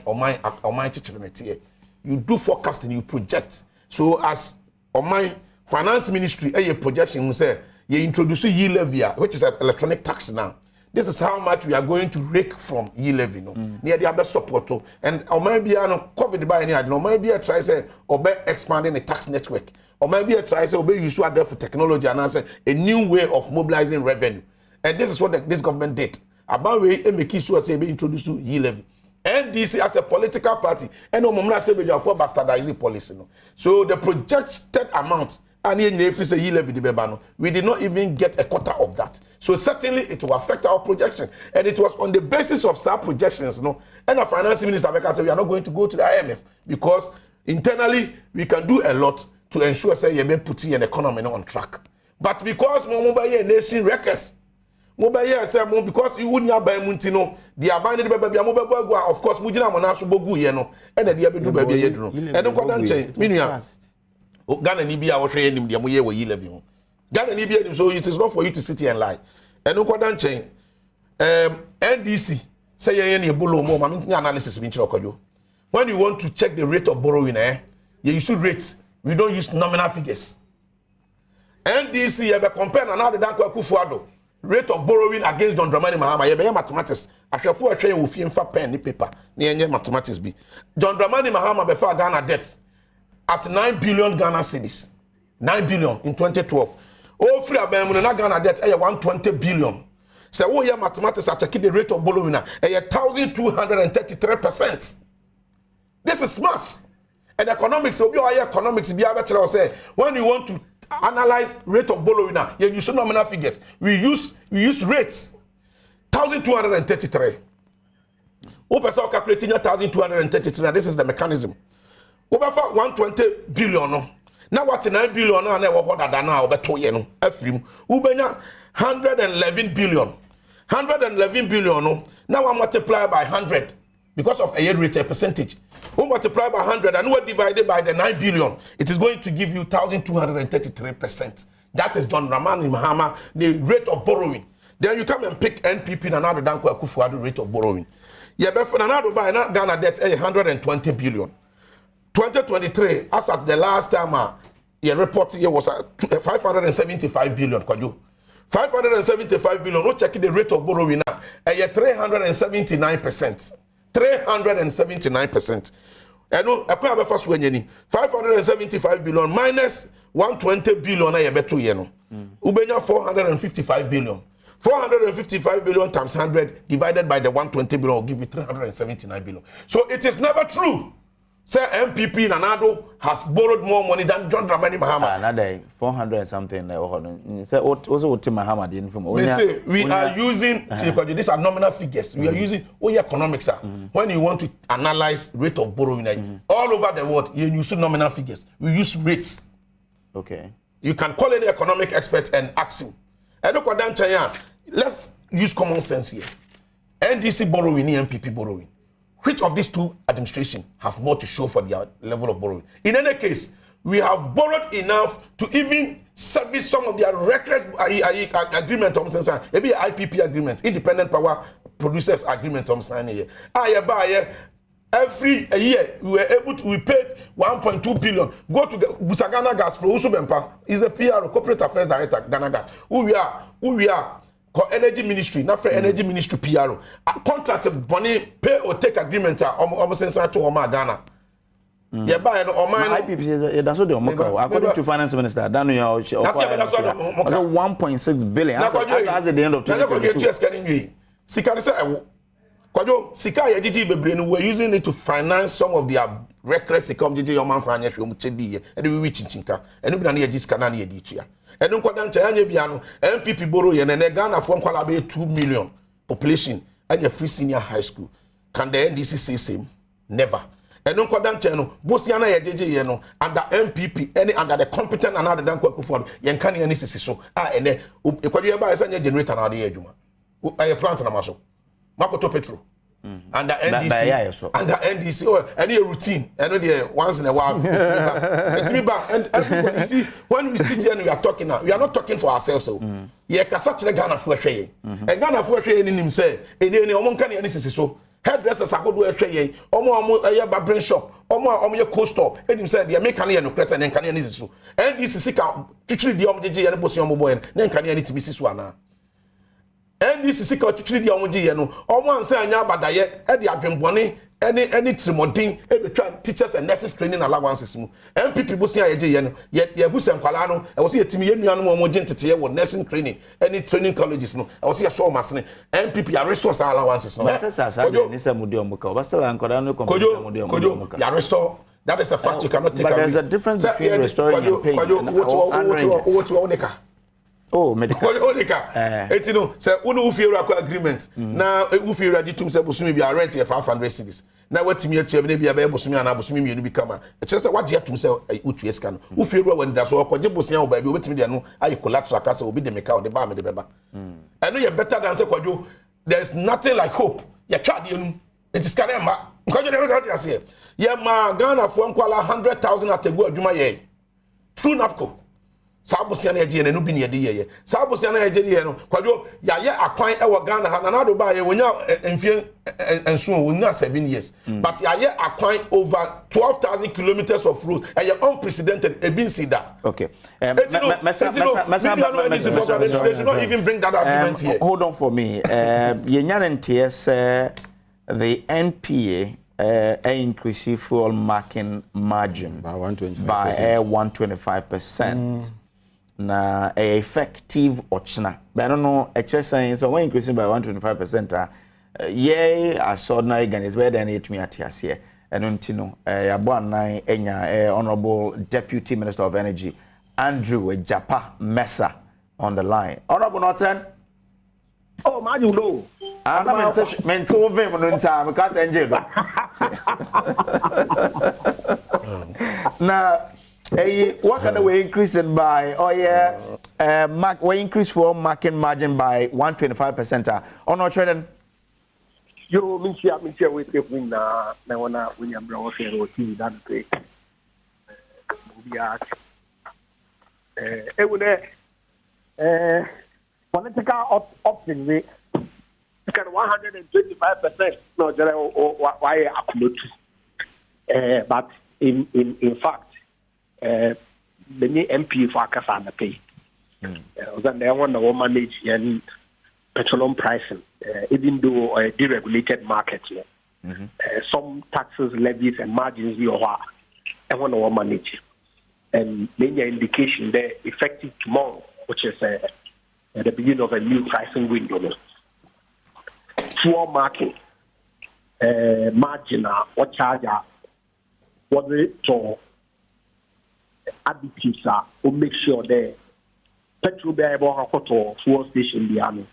teacher, you do forecasting, you project. So as on my finance ministry, a projection will say you introduce Yi levy, which is an electronic tax now. This is how much we are going to rake from Yi levy. No, near the other support and or maybe I know COVID by any other. Maybe I try say or by expanding the tax network, or maybe I try say or use there for technology and answer a new way of mobilizing revenue. And this is what this government did. About we make sure say be introduced to Yi levy. NDC as a political party, and no moment say we are for bastardizing policy. No. So the projected amount, and if it's a Yi levy, we did not even get a quarter of that. So certainly it will affect our projection, and it was on the basis of some projections. No, and the finance minister said we are not going to go to the IMF because internally we can do a lot to ensure say you be putting an economy on track. But because Mumbai nation records. Because you wouldn't buy Muntino, the abandoned baby, of course, Mujina Monasu Bogu, and the Diabedu baby, and the Quadanche, Minia, Ghana Nibia or train him, the Amuye were 11. Ghana Nibia, so it is not for you to sit here and lie. And no Quadanche, NDC, say any bull more, analysis, when you want to check the rate of borrowing, you should rate, we don't use nominal figures. NDC, you compare another Danko Kufuado. Rate of borrowing against John Dramani Mahama, you mathematics. I shall for a train with him for pen, paper, near mathematics be. John Dramani Mahama before Ghana debts at 9 billion Ghana cedis. 9 billion in 2012. Oh, free Abemuna Ghana debt, 120 billion. So, oh, yeah, mathematics are checking the rate of borrowing, 1,233%. This is mass. And economics, economics, be able say, when you want to analyze rate of borrowing now, you use nominal figures. We use rates. 1,233. Open calculating 1,233. This is the mechanism. Over 120 billion. Now what 9 billion now? Never hold that now. Over 2 years. Efrim. Ubenya 111 billion. 111 billion. Now I multiply by 100 because of a year rate percentage. We multiply by 100 and we divided by the 9 billion. It is going to give you 1,233%. That is John Dramani Mahama, the rate of borrowing. Then you come and pick NPP and Nana Danko Akufo-Addo rate of borrowing. Yeah, but for Nana buy na Ghana debt 120 billion. 2023, as at the last time, your report here was 575 billion. 575 billion. No check the rate of borrowing now. 379%. 379%. And no, I can't have first when you 575 billion minus 120 billion. I bet 2 years. Ubenya 455 billion. 455 billion times 100 divided by the 120 billion will give you 379 billion. So it is never true. Say MPP Nanado has borrowed more money than John Dramani Mahama. Another 400 something. Say also what Mahama didn't from. They say we are using. These are nominal figures. We are using economics. When you want to analyze rate of borrowing, all over the world, you use nominal figures. We use rates. Okay. You can call any economic expert and ask him. Let's use common sense here. NDC borrowing, MPP borrowing. Which of these two administrations have more to show for their level of borrowing? In any case, we have borrowed enough to even service some of their reckless agreement. Maybe IPP agreement, Independent Power Producers Agreement. Every year we were able to, we paid 1.2 billion. Go to Busagana Gas for Usubempa, is the PR Corporate Affairs Director Ghana Gas. Who we are. Energy Ministry, not for Energy Ministry PRO. Contracted money pay or take agreement to Ghana. Yeah, by IPP that's what they according to Finance Minister. That's 1.6 billion. That's at the end of 2022. We're using it to finance some of their reckless economy. And MPP borrow Ghana from 2 million population and a free senior high school. Can the NDC say same? Never. And no Bosiana JJ under MPP, any under the competent and other than Kwakufo, Yankani and so. And then Ukwadia is a generator and the Ejuma. I plant an amaso. Makoto Petro. Under NDC, under NDC, or any routine, and once in a while. And you see, when we sit here and we are talking now, we are not talking for ourselves. So, yeah, such a Ghana for a and Ghana for a in him say, and then Omon can any so. Hairdressers are good to a a barbering shop, or more co-store, and him said, the American no press and then can any so. And this is sick out, literally the OMG and Bosion boy, then can any to Mrs. Wana. And this is secret to treat the Omoji, or one say, Badaye, Eddie Adrimboni, any Trimodin, every teachers and nurses training allowances. And people Bosia, yet Yahusam Kalano, I was here to me, any homogeneity or nursing training, any training colleges. No, I was here so much, and people are resource allowances. No, that is a fact you cannot take. But there's a difference between restoring and paying. Oh, medical. It's you know, say unu ufira agreement. Now ufira di tum say bosumi bi rent here 500 cedis. Now what me atu be bia bosumi ana bosumi me bi kama. E say what dia tum say utu eska no. Ufira when da so okoje bosia oba bi obetimi de no ayi collateral ka say obi de meka o de ba me de beba. I know you better than say kwajo. There is nothing like hope. Ya twa de enu. It is carry ma. Kwajo de ka dey say. Ya ma Ghana fo nkwala 100,000 ategu adwuma ye. True napco. Sabosiana Ejene no bini ye. Sabosiana Ejene no. Kwajo ya ye akwan e wo Ghana ha na na do ba ye wonya enfie enso wonya 7 years. But ya ye akwan over 12,000 kilometers of road and ye unprecedented e bin see that. Okay. They should not even bring that argument here. Hold on for me. The NPA increase fuel marking margin by 125%. By 125%. Na effective ochna. But I don't know, saying so when increasing by 125%, as ordinary Ghana is better than it me at here. And untino, Honorable Deputy Minister of Energy, Andrew Japa Mesa on the line. Honorable Norton. Oh, man, you know. I'm not meant to in time because NJ. Now, what kind of way increase it by? Oh yeah, we increase for market margin by 125%. On not trading. You mean with the win now when William Brown said or TV that way. political option we can 125%. No, why accumulate? But in fact, many MP for Kasana pay. Then they want to manage and petroleum pricing, even though a deregulated market. Some taxes, levies, and margins we are want to manage. And many indication there effective tomorrow, which is at the beginning of a new pricing window. Fuel market, marginal or charger, what they to additives are, will make sure that petrol be able to fuel station the army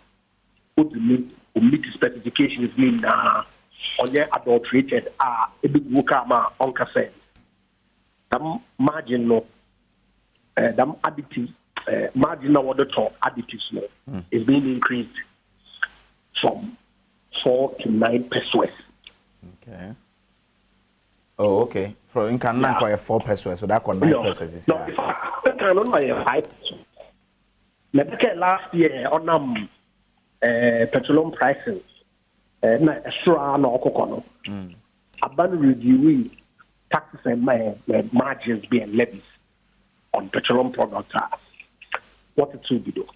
would meet the specifications mean on their adulterated a big wukama on cassette. Them marginal, them additives, marginal water to additives is being increased from 4 to 9 pesos. Okay. Oh, okay. For in can not quite 4 pesos, so that can 9 pesos is no, I cannot buy a 5 pesos. Last year on petroleum prices, na extra no cocoa. About reviewing taxes and margins being levies on petroleum products. What it should be do.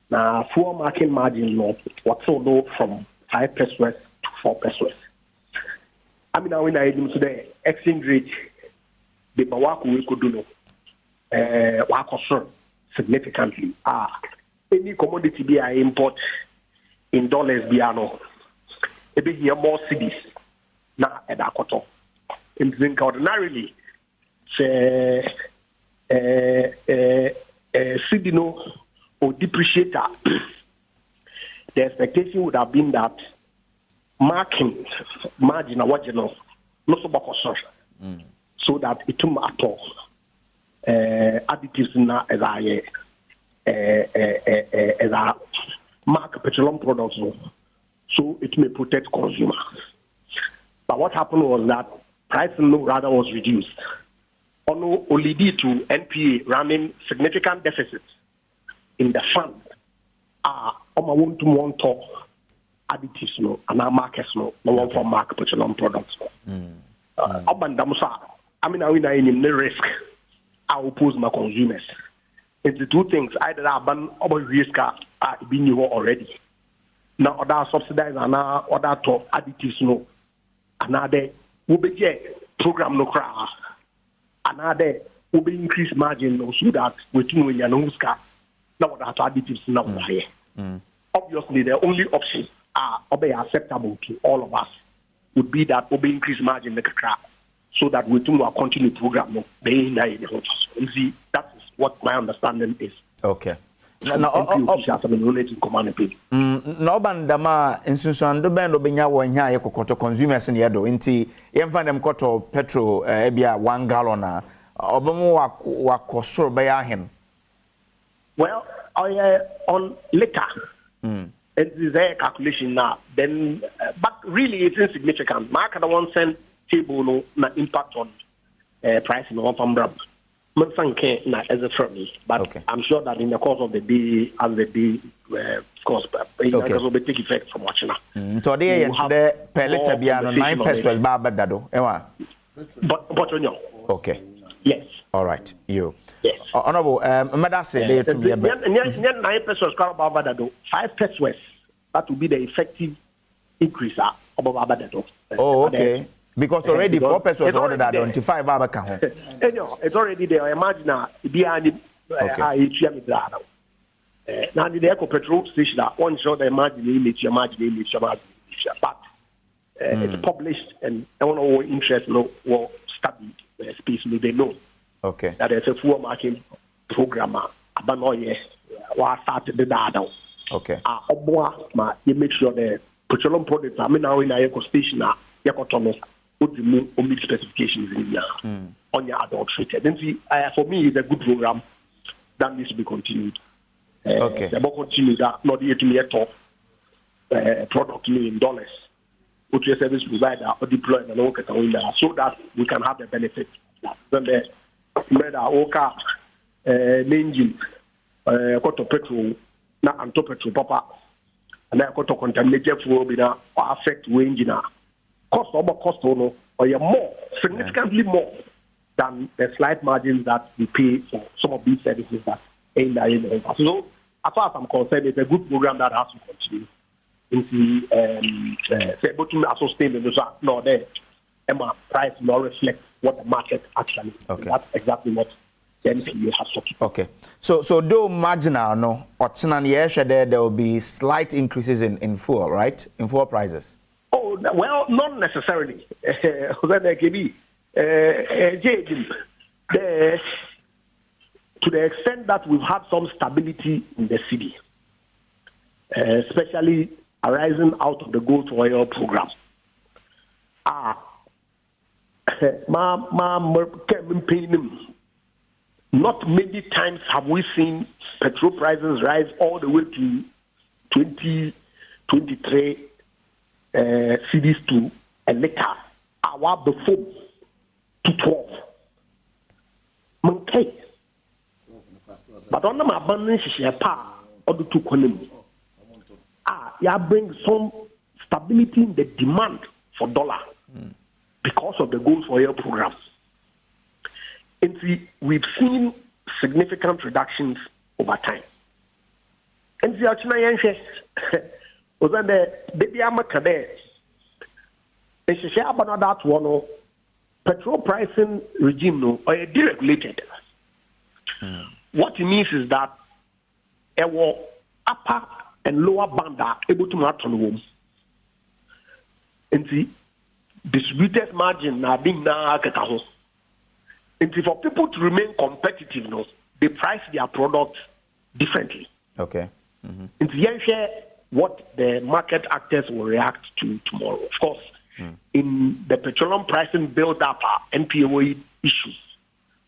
Now, fuel market margin law, what's so low from 5 pesos to 4 pesos. I mean, when I do today, exchange rate, the Bawaku we could do no, work significantly. Any commodity be I import in dollars be no, it be here more cities na at Akoto. In think ordinarily, city no or depreciator. The expectation would have been that margin what you know, not so much so that it will at all additives na as a mark petroleum products, so it may protect consumers. But what happened was that pricing rather was reduced. Only due to NPA running significant deficits in the fund. Want to additives no, and our markets no one for mark petroleum products. I mean, I in the risk. I will pose my consumers. It's the two things. Either I ban about risk are being you already. Now other subsidize and other top additives no. Another will be program no crash. Another will be increased margin no, so that within when you know scar. Now that additives now here. Obviously, the only option acceptable to all of us would be that will be increased margin the crack, so that we will continue program no. See, that is what my understanding is. Okay. No bandama insunsuando bendo benya wonya ye kokoto consumers ne yedo nti yemfa dem koto petrol ebia 1 gallon na obomu wakosoro be ya hen. Well, on later it is a calculation now then but really it's insignificant. Mark the 1 cent table no na impact on price no from brand. But okay. I'm sure that in the course of the day, as the day, of course, it will take effect from watching now. So they are per liter piano 9 pesos baba dado. But no. Okay. Yes. All right. You. Yes. Honorable, Madase, they to me a bit. 9 pesos baba dado. 5 pesos. That will be the effective increase above baba dado. Oh, okay. Because already 4 pesos ordered that 25 baba can. It's already there. Imagine behind now the eco petrol station that one show the margin but it's published and all interest no will study space they know. Okay. That there's a fuel market program abanoye wa started the data. Okay. You make sure the petroleum products I mean now in a eco station yakotono omit specifications in on your adult treated. Then see, for me, it's a good program that needs to be continued. Okay. The more continue that not yet to me at all product in dollars, which is a service provider or deploy and work at so that we can have the benefit. Then the oka engine, got petrol na anto petrol papa na ekoto contaminated fuel bi na affect we engine cost no or more significantly more than the slight margins that we pay for some of these services that in the IMF. So as far as I'm concerned, it's a good program that has to continue. Able to sustain the result, no, the price will not reflect what the market actually. Okay. That's exactly what the NPA has to keep. Okay. So though marginal, no, there will be slight increases in fuel, right? In fuel prices. Oh well, not necessarily. To the extent that we've had some stability in the city, especially arising out of the gold oil program. Not many times have we seen petrol prices rise all the way to 23 cedis to a liter. Our before to 12. Okay. But on the abundance is a power or the two economy. You bring some stability in the demand for dollar because of the gold for oil program. And we've seen significant reductions over time. And the China was the baby Amakade. And she said about that one petrol pricing regime no or deregulated. What it means is that our upper and lower band are able to match on home. And the distributed margin are being now at home. And for people to remain competitive, no, they price their products differently. Okay. And the what the market actors will react to tomorrow. Of course, in the petroleum pricing build-up NPA issues,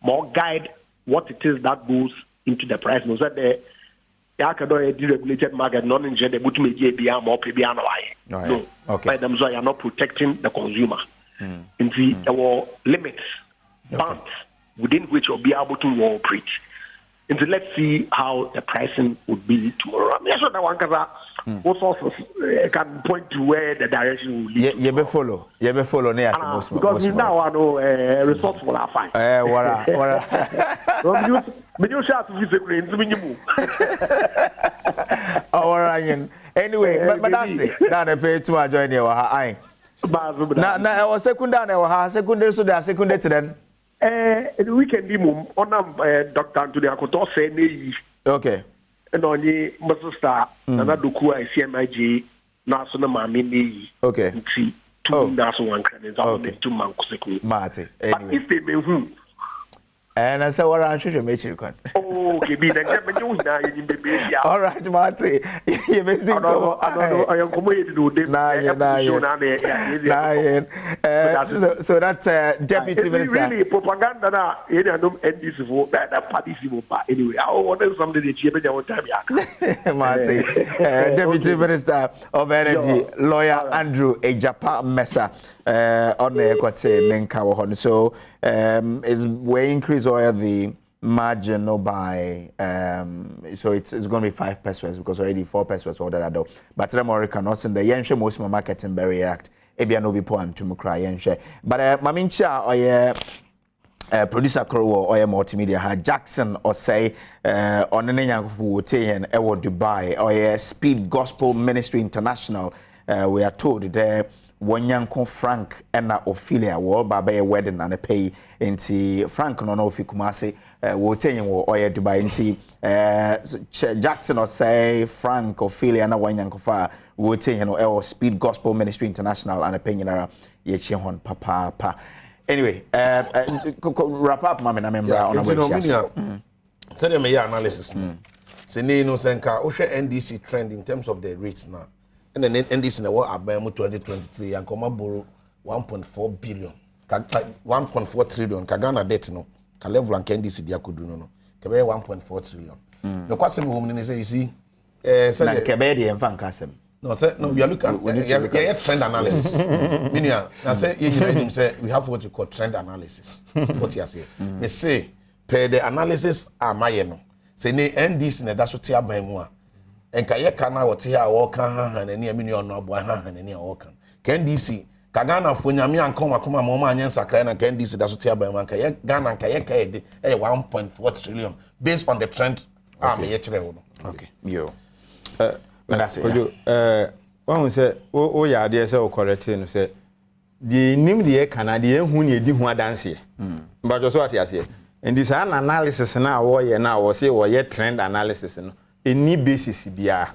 more guide what it is that goes into the price. No, that the deregulated market, non-injected, but no, okay. By them, so you are not protecting the consumer. In the limits, bands within which you'll be able to operate. And so let's see how the pricing would be tomorrow. I'm sure that one what sources can point to where the direction will lead. You be follow. Because now I know resourceful are fine. Anyway, but that's it. Now they pay to join you. Now I was secondary so they are secondary to them. The weekend on Dr. Anthony Akoto say okay. And only my sister Nanaduku is CMIG national mammy. Okay. Two national one credits on the 2 months. Marty. But if they may who? And I said, what I'm sure you make you can. Oh, okay, be the baby. All right, Marty. You may think I am committed to do so that's Deputy Minister. Really propaganda na NDC vote that party but anyway I want something that you time. Marty, Deputy Minister of Energy, Lawyer Andrew Ejapa Mesa on the Equate Nenka. So is way increase or the margin by so it's going to be 5 pesos because already 4 pesos ordered at all. But the American not in the Yenshe most market and Berry Act. Ebia no be point to mukra Yenshe. But Mamincha or producer Crow or multimedia had Jackson or say on the Nyangu Tayan Ewo Dubai or Speed Gospel Ministry International. We are told there Wanyanko Frank and Ophelia were by a wedding and a pay into Frank no no Fikumase Wotayan or Dubai into Jackson or say Frank Ophelia and Wanyanko Fa Wotayan or Speed Gospel Ministry International and a penny Yechihon Papa. Anyway, wrap up, Mamma. I remember on a say them analysis. Say no senka NDC trend in terms of the rates now. And then NDC in the world about 2023 and come borrow 1.4 billion, 1.4 trillion. Kagana debt no, ka level and NDC dia could do no. Kebe 1.4 trillion. The question woman say you see, say Kebe the enfant kasem. No, sir, no, we are looking at trend analysis. Meaning, I say you say we have what you call trend analysis. What you say? Me say per the analysis are my no. Say ne NDC na da so tia ban mu a enka ye kana wote ya wo kan ha na ne amini ono abo ha na ne wo kan NDC ka Ghana fo nyame anka makoma mo ma anyen sakra na NDC da so te aban man ka ye Ghana nka ye ka ye de 1.4 trillion based on the trend me ye kire wo no. Okay. Yo. That's it. One say o ya de say o correct no say the nim de kana de hu ne di hu adanse. But just what you say. And this analysis na wo ye na wo say wo ye trend analysis no. Any basis bia.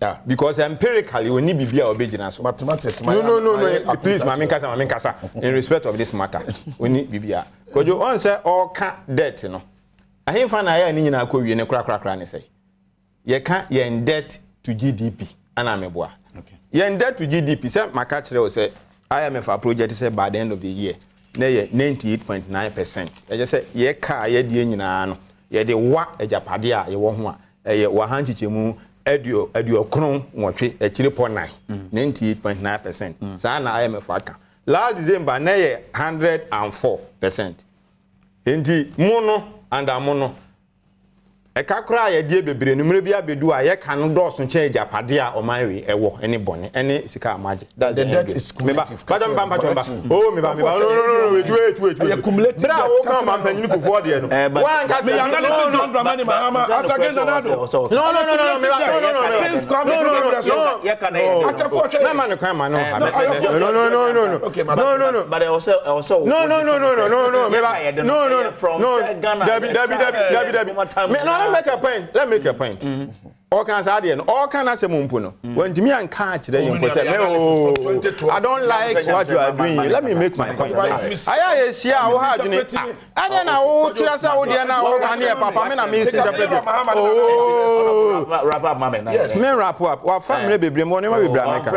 Yeah, because empirically we need bibia obejina so. Mathematics. No. Please, mama kasa. In respect of this matter, we need bibia. Because you on say all can debt, no. I him fan aya ni nyina akọ wie ne kra ne say. Ye can ye in debt to GDP ana meboa. Okay. Ye in debt to GDP say maka kire o say IMF project say by the end of the year na ye 98.9%. I just say ye ka ye die nyina no. Ye de wa ejapade a ye wo ho a ye wa hanchichemu edio kron nwotwe 3.9 98.9%. Sa na IMF aka. Last December na ye 104%. Enti mono and amono ekakra ye die bebre numre bia bedu a ye kan do so nche japade a omanwe ewo ene bone ene sika amaje. The debt is cumulative. Oh me ba no wait. You cumulative. Bra o kan man panyin ku fo de no. Wan ka me analysis don Dramani Mahama as against Ronaldo. No. Since come no. Ye kan no man kan man no. Okay, no. But also No. Me ba no. From Ghana. Debbie. Let make a point. All kinds of idea. All kinds of semumpuno. When Jimmy and catch the I don't like what you are doing. Let me make my point. I see how hard you need. I don't know. Chirasa Odiana or Papa Mena misinterpret. Oh, wrap up, Mamma. Yes, men wrap up. What family be bring money with Brameka.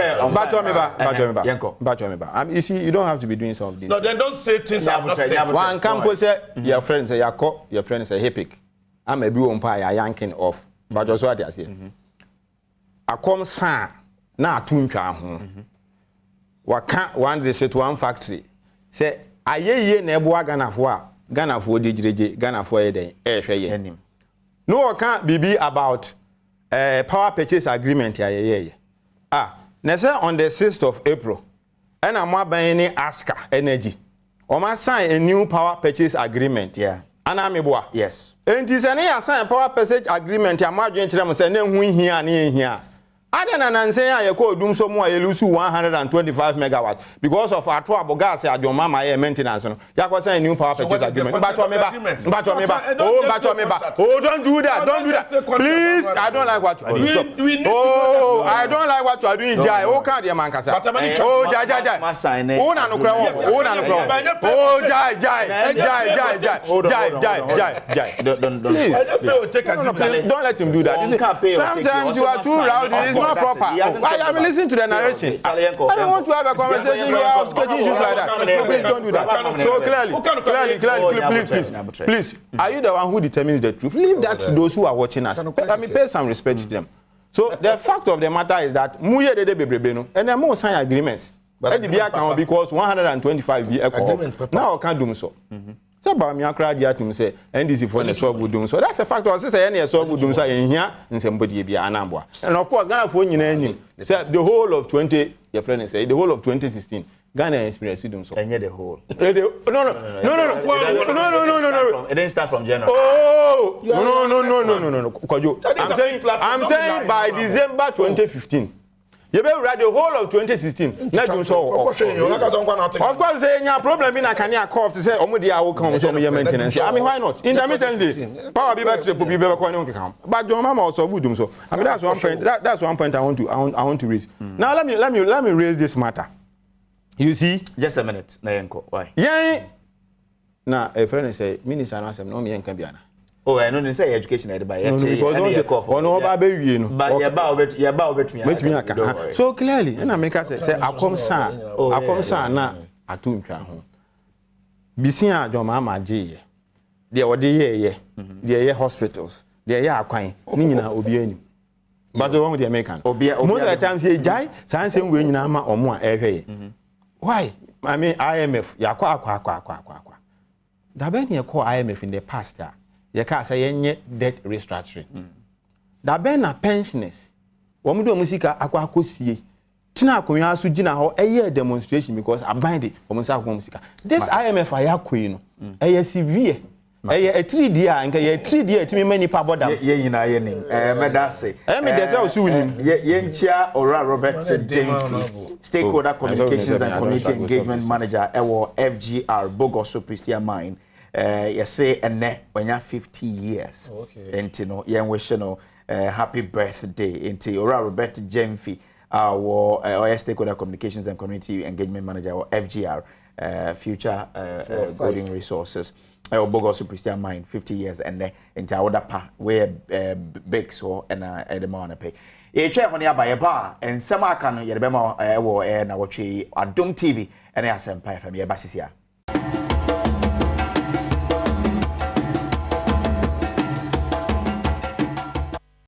You see, you don't have to be doing some of this. No, then don't say things I've not said. One campus say your friend say your friend say epic. I'm a bill umpire yanking off. But just what I say. I come san na tuntwa ho. Waka one district one factory. Say aye na ebo Ghana fo digireje Ghana fo eden hwe no waka bibi about power purchase agreement ya. Na say on the 6th of April and I'm buying Aska Energy. O ma sign a new power purchase agreement. Yeah. Anameboa. Yes. Enti se na sign power purchase agreement ya madwen kire mo se na hu hia na ehia. Adena na nsen ya ko odum so mo ayelusu 125 megawatts because of ato abogas ya John Mama maintenance no. Ya ko sign new power purchase agreement. Bato me ba. Oh, don't do that. Please, I don't like what you are doing. Oh, I don't like what you are doing, Jai. Oh, can't the man kasa. Oh, Jai. Oh, na no kra. Oh, Jai. Don't let him do that. Sometimes you are too rowdy. It's not proper. I am listening to the narration. I don't want to have a conversation. You are getting issues like that. Please don't do that. So clearly, please. Are you the one who determines the truth? Leave that to those who are watching us. I mean, pay some respect to them. So the fact of the matter is that muye de bebrebe and there are more sign agreements. But the BIA can because 125 agreement. Now I can't do so. So about me akra dia to say NDC for the so good doom. So that's a fact. I say any so good doom say in here in somebody be anamboa. And of course Ghana for nyina anyim. Say the whole of 20 your friend say the whole of 2016 Ghana experience doom so. And the whole. No. It didn't start from January. Oh. No. I'm saying by December 2015. You better read the whole of 2016. Not doing so. Of course, there is problem in a can call to say, I will come to your maintenance. I mean, why not? Intermittently, power be better to be better come. But your mama also would do so. I mean, that's one point. That's one point I want to raise. Now let me raise this matter. You see? Just a minute. Why? Yeah. Now a friend say, Minister, I said, no, me and Cambiana. Oh, I don't say education at the buy. So clearly, and I make us say, I come san na atuntwa ho. Bisia John Mama J. There were the ye hospitals, there ye akwan, ni nyina obi ani. But the one with the American. Most of the times say jai, san say we nyina ma omo a ehwe. Why? I mean IMF yakwa. Da ben ye call IMF in the past. You can't say any debt restructuring. That ben na pensioners wɔn do wɔn sika akɔ akɔsie tina akonnwa so gyina hɔ ɛyɛ demonstration because aban de wɔn nsa akɔ wɔn sika this IMF ayɛ akɔ yi no ɛyɛ severe ɛyɛ a 3D a nka yɛ 3D a timi mani pa boda yɛ nyina yɛ nim medase me dese o su nim yɛ ntia ora Robert Demfi stakeholder communications and community engagement manager ɛwɔ FGR Bogoso Pristia Mine yɛ say ene wanya 50 years enti no yɛn wish no happy birthday enti ora Robert Demfi our stakeholder communications and community engagement manager or FGR future golden resources Bogo Superstar Mine 50 years and then into our pa where big so and the money pay e twa ho ne abaye ba ensema aka no ye be ma Nnawotwi Adom TV and Asempa FM ye basisia